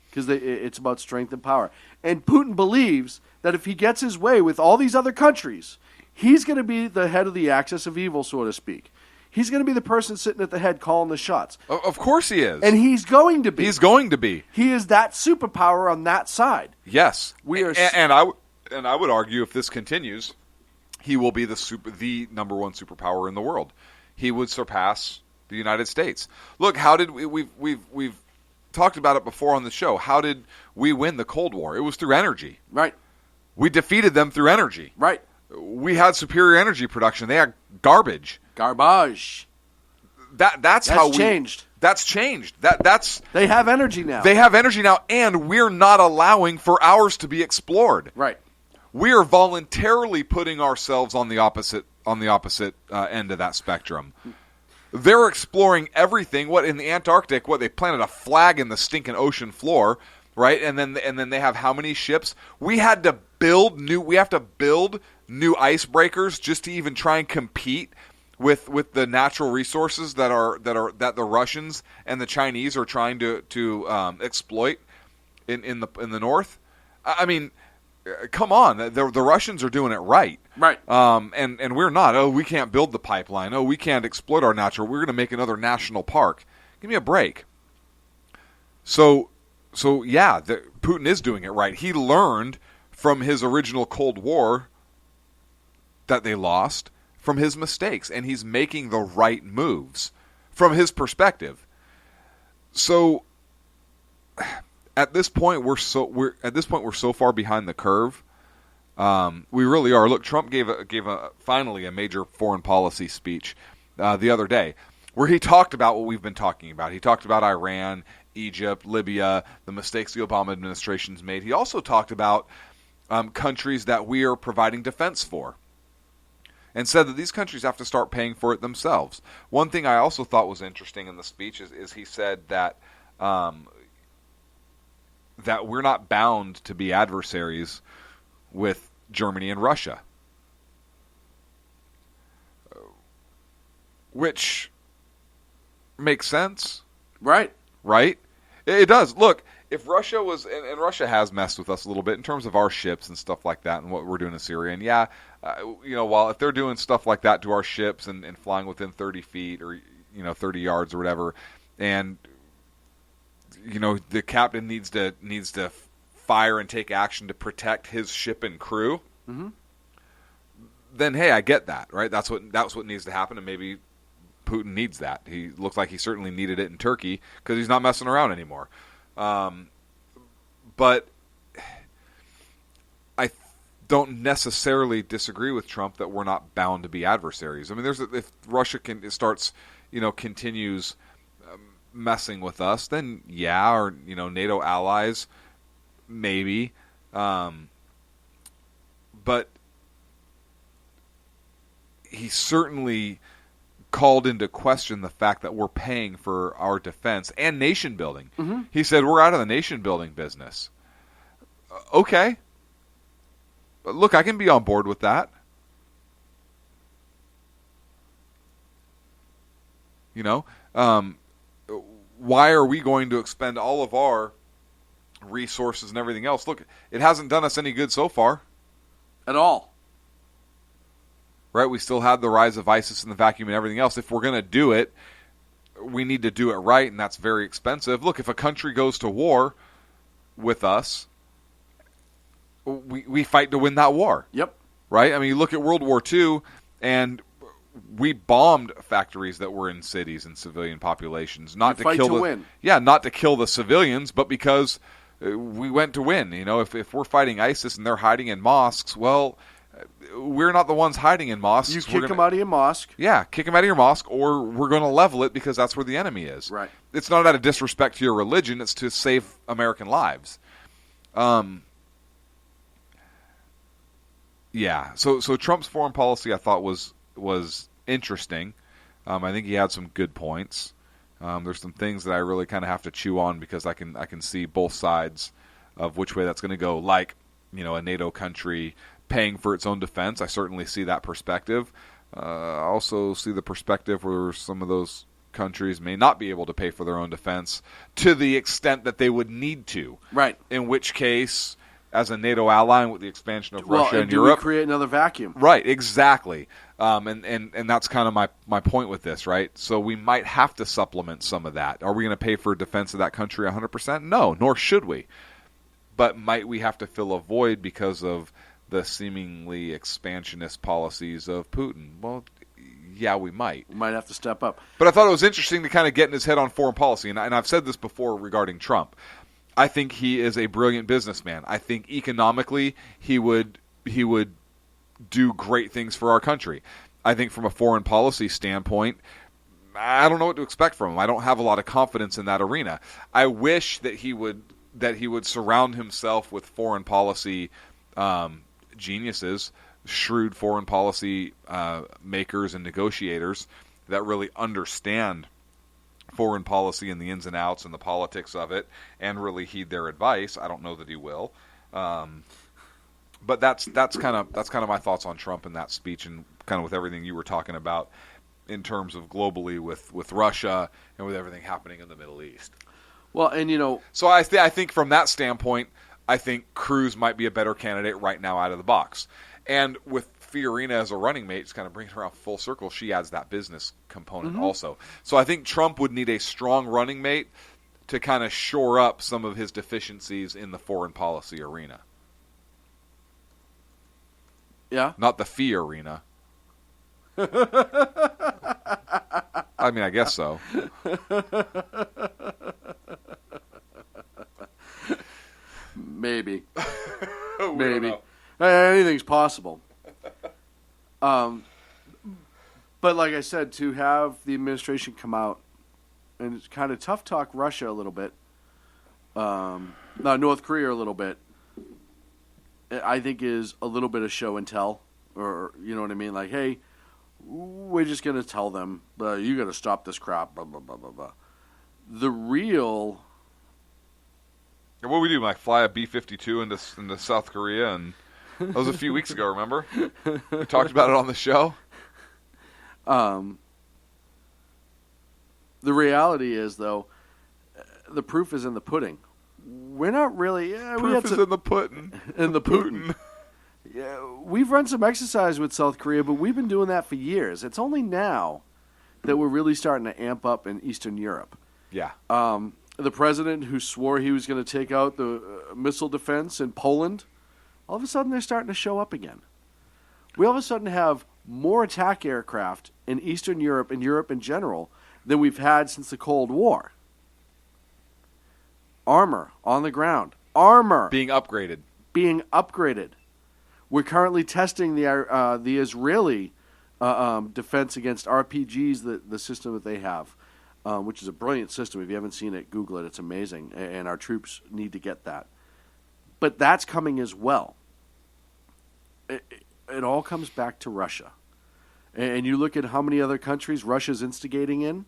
Because it's about strength and power. And Putin believes that if he gets his way with all these other countries, he's going to be the head of the axis of evil, so to speak. He's going to be the person sitting at the head calling the shots. Of course he is. And he's going to be. He's going to be. He is that superpower on that side. Yes. We are, and I would argue if this continues, he will be the number one superpower in the world. He would surpass the United States. Look, how did we've talked about it before on the show. How did we win the Cold War? It was through energy. Right. We defeated them through energy. Right. We had superior energy production. They had garbage. Garbage. That's how we changed. That's changed. That's they have energy now. They have energy now, and we're not allowing for ours to be explored. Right. We are voluntarily putting ourselves on the opposite end of that spectrum. They're exploring everything. What in the Antarctic? What they planted a flag in the stinking ocean floor, right? And then they have how many ships? We have to build new icebreakers just to even try and compete with the natural resources that the Russians and the Chinese are trying to exploit. in the north. I mean, come on, the Russians are doing it right. Right. And we're not. Oh, we can't build the pipeline. Oh, we can't exploit our natural. We're going to make another national park. Give me a break. So yeah, Putin is doing it right. He learned from his original Cold War that they lost from his mistakes, and he's making the right moves from his perspective. So at this point we're so far behind the curve. We really are. Look, Trump gave finally a major foreign policy speech the other day, where he talked about what we've been talking about. He talked about Iran, Egypt, Libya, the mistakes the Obama administration's made. He also talked about countries that we are providing defense for, and said that these countries have to start paying for it themselves. One thing I also thought was interesting in the speech is he said that that we're not bound to be adversaries with Germany and Russia, which makes sense. Right. It does. Look, if Russia was, and Russia has messed with us a little bit in terms of our ships and stuff like that and what we're doing in Syria. And yeah, while if they're doing stuff like that to our ships and flying within 30 feet or, 30 yards or whatever, and, the captain needs to fire and take action to protect his ship and crew, then hey, I get that, right? That's what needs to happen, and maybe Putin needs that. He looks like he certainly needed it in Turkey because he's not messing around anymore. But I don't necessarily disagree with Trump that we're not bound to be adversaries. I mean, if Russia continues messing with us, then yeah, or NATO allies, maybe. But he certainly called into question the fact that we're paying for our defense and nation building. Mm-hmm. He said we're out of the nation building business. Okay. But look, I can be on board with that. Why are we going to expend all of our resources and everything else? Look, it hasn't done us any good so far. At all. Right? We still have the rise of ISIS and the vacuum and everything else. If we're going to do it, we need to do it right, and that's very expensive. Look, if a country goes to war with us, we fight to win that war. Yep. Right? I mean, you look at World War II, and we bombed factories that were in cities and civilian populations. Not to win. Yeah, not to kill the civilians, but because we went to win. If we're fighting ISIS and they're hiding in mosques, well, we're not the ones hiding in mosques. You kick them out of your mosque. Yeah, kick them out of your mosque, or we're going to level it because that's where the enemy is. Right. It's not out of disrespect to your religion. It's to save American lives. Yeah. So Trump's foreign policy, I thought, was interesting. I think he had some good points. There's some things that I really kind of have to chew on because I can see both sides of which way that's going to go. Like, a NATO country paying for its own defense. I certainly see that perspective. I also see the perspective where some of those countries may not be able to pay for their own defense to the extent that they would need to. Right. In which case, as a NATO ally and with the expansion of Russia and do Europe, we create another vacuum? Right, exactly. And that's kind of my point with this, right? So we might have to supplement some of that. Are we going to pay for defense of that country 100%? No, nor should we. But might we have to fill a void because of the seemingly expansionist policies of Putin? Well, yeah, we might. We might have to step up. But I thought it was interesting to kind of get in his head on foreign policy, and I've said this before regarding Trump. I think he is a brilliant businessman. I think economically he would do great things for our country. I think from a foreign policy standpoint, I don't know what to expect from him. I don't have a lot of confidence in that arena. I wish that he would surround himself with foreign policy geniuses, shrewd foreign policy makers and negotiators that really understand foreign policy and the ins and outs and the politics of it and really heed their advice. I don't know that he will. But that's kind of my thoughts on Trump in that speech, and kind of with everything you were talking about in terms of globally with Russia and with everything happening in the Middle East. Well, and So I think from that standpoint, I think Cruz might be a better candidate right now out of the box. And with Fiorina as a running mate, it's kind of bringing her around full circle. She adds that business component also. So I think Trump would need a strong running mate to kind of shore up some of his deficiencies in the foreign policy arena. Yeah? Not the fee arena. I mean, I guess so. Maybe. Maybe. Anything's possible. But like I said, to have the administration come out and it's kind of tough talk Russia a little bit, North Korea a little bit, I think is a little bit of show and tell, or you know what I mean? Like, hey, we're just going to tell them, you got to stop this crap, blah, blah, blah, blah, blah. The real... What do we do, like fly a B-52 into South Korea? And that was a few weeks ago, remember? We talked about it on the show. The reality is, though, the proof is in the pudding. We're not really... Proof is in the pudding. In the Putin. Yeah, we've run some exercise with South Korea, but we've been doing that for years. It's only now that we're really starting to amp up in Eastern Europe. Yeah. The president who swore he was going to take out the missile defense in Poland, all of a sudden they're starting to show up again. We all of a sudden have more attack aircraft in Eastern Europe and Europe in general than we've had since the Cold War. Armor on the ground. Armor. Being upgraded. We're currently testing the Israeli defense against RPGs, the system that they have. Which is a brilliant system. If you haven't seen it, Google it. It's amazing. And our troops need to get that. But that's coming as well. It all comes back to Russia. And you look at how many other countries Russia's instigating in.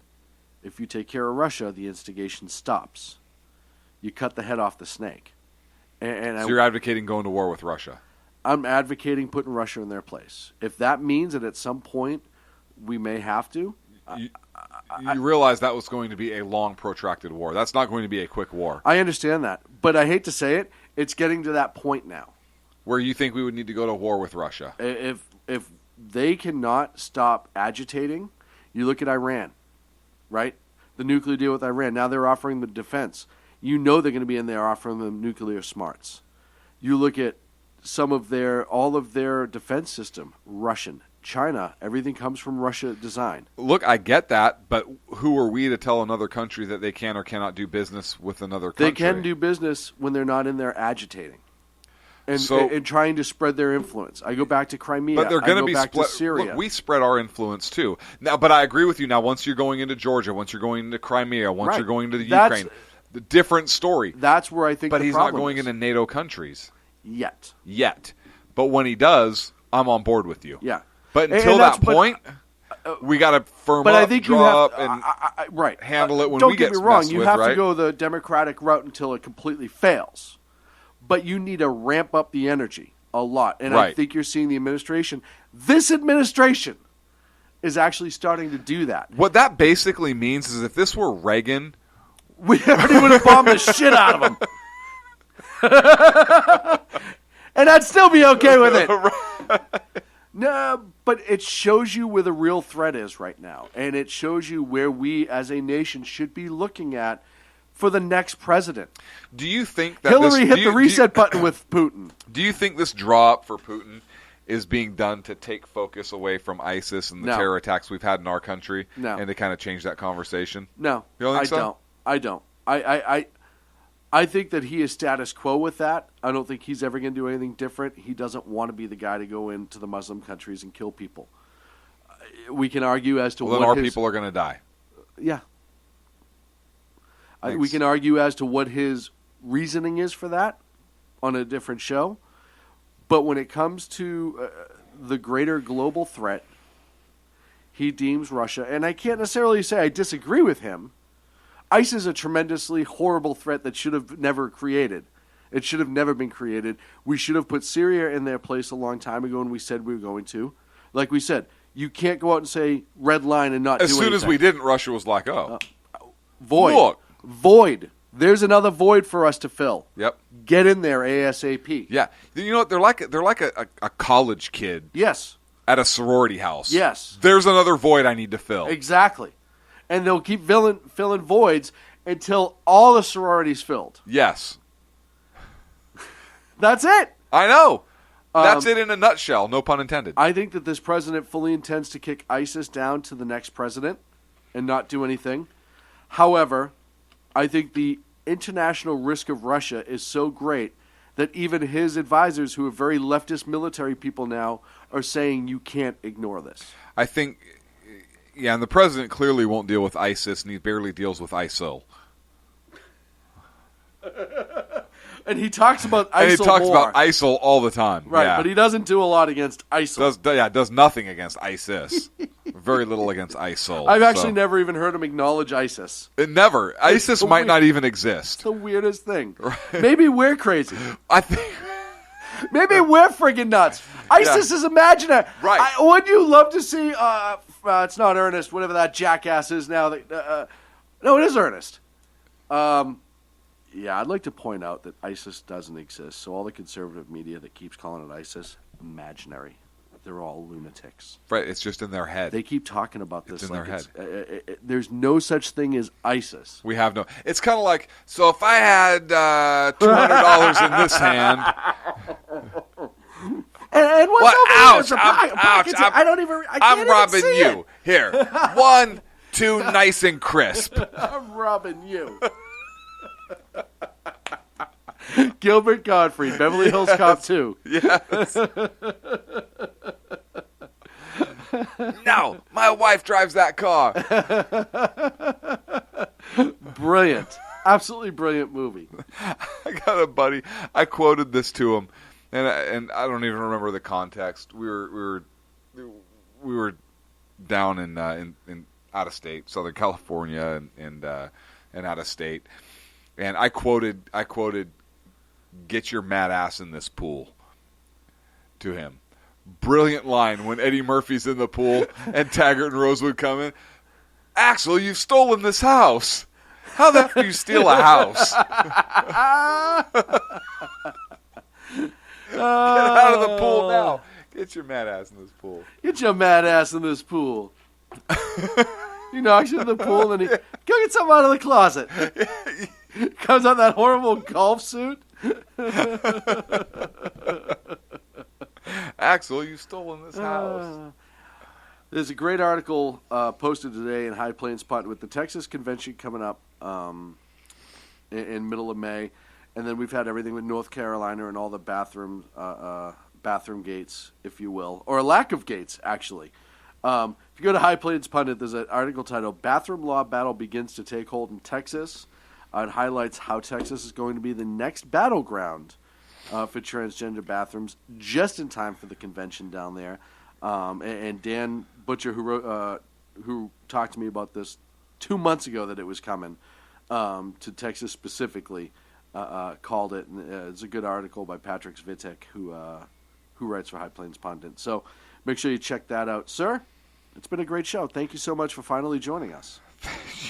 If you take care of Russia, the instigation stops. You cut the head off the snake. So you're advocating going to war with Russia? I'm advocating putting Russia in their place. If that means that at some point we may have to... You realize that was going to be a long, protracted war. That's not going to be a quick war. I understand that. But I hate to say it, it's getting to that point now. Where you think we would need to go to war with Russia? If they cannot stop agitating, you look at Iran, right? The nuclear deal with Iran. Now they're offering the defense. You know they're going to be in there offering them nuclear smarts. You look at all of their defense system, Russian. China, everything comes from Russia design. Look, I get that, but who are we to tell another country that they can or cannot do business with another country? They can do business when they're not in there agitating and trying to spread their influence. I go back to Crimea. But they're going to be back to Syria. Look, we spread our influence too. Now, but I agree with you. Now, once you're going into Georgia, once you're going into Crimea, once you're going to the Ukraine, the different story. That's where I think. But the he's problem not going is. into NATO countries yet. But when he does, I'm on board with you. Yeah. But until that point, we got to firm up, I think draw up, and handle it when we get Don't get me wrong. messed You with, have right? to go the Democratic route until it completely fails. But you need to ramp up the energy a lot. And I think you're seeing the administration. This administration is actually starting to do that. What that basically means is if this were Reagan, we already would have bombed the shit out of him. And I'd still be okay with it. No, but it shows you where the real threat is right now. And it shows you where we as a nation should be looking at for the next president. Do you think that Hillary hit the reset button with Putin? Do you think this draw up for Putin is being done to take focus away from ISIS and the terror attacks we've had in our country and to kind of change that conversation? No, you don't think so? I don't. I think that he is status quo with that. I don't think he's ever going to do anything different. He doesn't want to be the guy to go into the Muslim countries and kill people. We can argue as to then our people are going to die. Yeah. We can argue as to what his reasoning is for that on a different show. But when it comes to the greater global threat, he deems Russia, and I can't necessarily say I disagree with him. ICE is a tremendously horrible threat that should have never created. It should have never been created. We should have put Syria in their place a long time ago, and we said we were going to. Like we said, you can't go out and say red line and not do anything. As soon as we didn't, Russia was like, oh. Void. Look. Void. There's another void for us to fill. Yep. Get in there ASAP. Yeah. You know what? They're like a college kid. Yes. At a sorority house. Yes. There's another void I need to fill. Exactly. And they'll keep filling voids until all the sororities filled. Yes. That's it. I know. That's it in a nutshell. No pun intended. I think that this president fully intends to kick ISIS down to the next president and not do anything. However, I think the international risk of Russia is so great that even his advisors, who are very leftist military people now, are saying you can't ignore this. I think, yeah, and the president clearly won't deal with ISIS, and he barely deals with ISIL. And he talks about ISIL And he talks more. about ISIL all the time. Right, yeah. but he doesn't do a lot against ISIL. Does nothing against ISIS. Very little against ISIL. I've actually never even heard him acknowledge ISIS. Never. ISIS might not even exist. It's the weirdest thing. Maybe we're crazy. I think. Maybe we're friggin' nuts. ISIS is imaginary. Right. Would you love to see, it's not Ernest, whatever that jackass is now. No, it is Ernest. Yeah, I'd like to point out that ISIS doesn't exist. So all the conservative media that keeps calling it ISIS, imaginary. They're all lunatics. Right, it's just in their head. They keep talking about this It's in like their head. There's no such thing as ISIS. We have no. It's kind of like, so if I had $200 in this hand. And what's What? over Ouch! here? Ouch! I don't even. I can't I'm even robbing see you. it. Here, 1, 2, nice and crisp. I'm robbing you. Gilbert Gottfried, Beverly Hills Cop 2. Yes. No, my wife drives that car. Brilliant. Absolutely brilliant movie. I got a buddy. I quoted this to him, and I don't even remember the context. We were down in out of state, Southern California, and out of state, and I quoted "Get your mad ass in this pool" to him. Brilliant line when Eddie Murphy's in the pool and Taggart and Rosewood come in. Axel, you've stolen this house. How the hell do you steal a house? Get out of the pool now. Get your mad ass in this pool. Get your mad ass in this pool. He knocks you in the pool and then he go get something out of the closet. Comes out that horrible golf suit. Axel, you've stolen this house. There's a great article posted today in High Plains Punt with the Texas Convention coming up in middle of May, and then we've had everything with North Carolina and all the bathroom gates, if you will, or a lack of gates, actually. If you go to High Plains Pundit, there's an article titled "Bathroom Law Battle Begins to Take Hold in Texas." It highlights how Texas is going to be the next battleground for transgender bathrooms, just in time for the convention down there. And Dan Butcher, who talked to me about this 2 months ago that it was coming to Texas specifically, called it. And it's a good article by Patrick Zvitek, who writes for High Plains Pundit. So make sure you check that out, sir. It's been a great show. Thank you so much for finally joining us.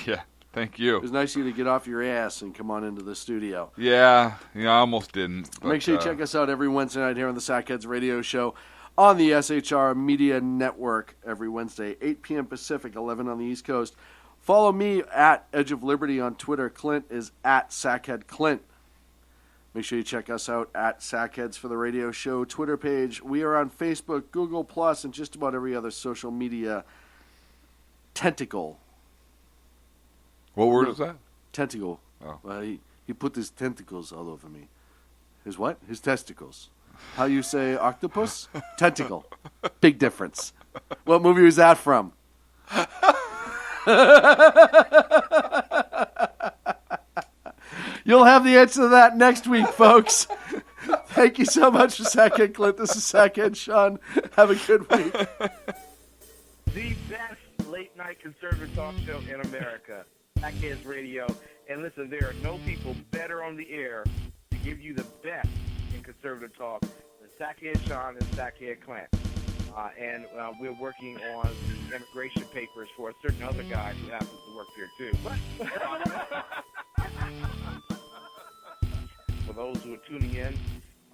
Yeah. Thank you. It was nice of you to get off your ass and come on into the studio. Yeah, I almost didn't. But, make sure you check us out every Wednesday night here on the Sackheads Radio Show on the SHR Media Network every Wednesday, 8 p.m. Pacific, 11 on the East Coast. Follow me at Edge of Liberty on Twitter. Clint is at Sackhead Clint. Make sure you check us out at Sackheads for the Radio Show Twitter page. We are on Facebook, Google+, and just about every other social media tentacle. What word is that? Tentacle. Oh. He put his tentacles all over me. His what? His testicles. How you say octopus? Tentacle. Big difference. What movie was that from? You'll have the answer to that next week, folks. Thank you so much for Sackhead Clint. This is Sackhead Sean. Have a good week. The best late-night conservative talk show in America, Sackheads Radio. And listen, there are no people better on the air to give you the best in conservative talk than Sackhead Sean and Sackhead Clint. And we're working on the immigration papers for a certain other guy who happens to work here, too. who are tuning in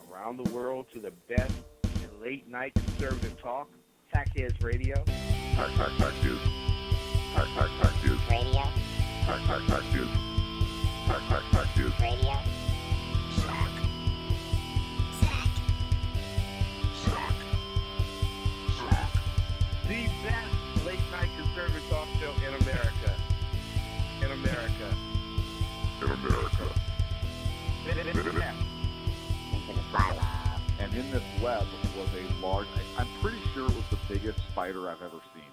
around the world to the best in late-night conservative talk, Sackheads Radio. Sack News. Sack News. Radio. Sack News. Sack News. Radio. The best late-night conservative talk show in America. In America. In America. Into the silo. And in this web was a large, I'm pretty sure it was the biggest spider I've ever seen.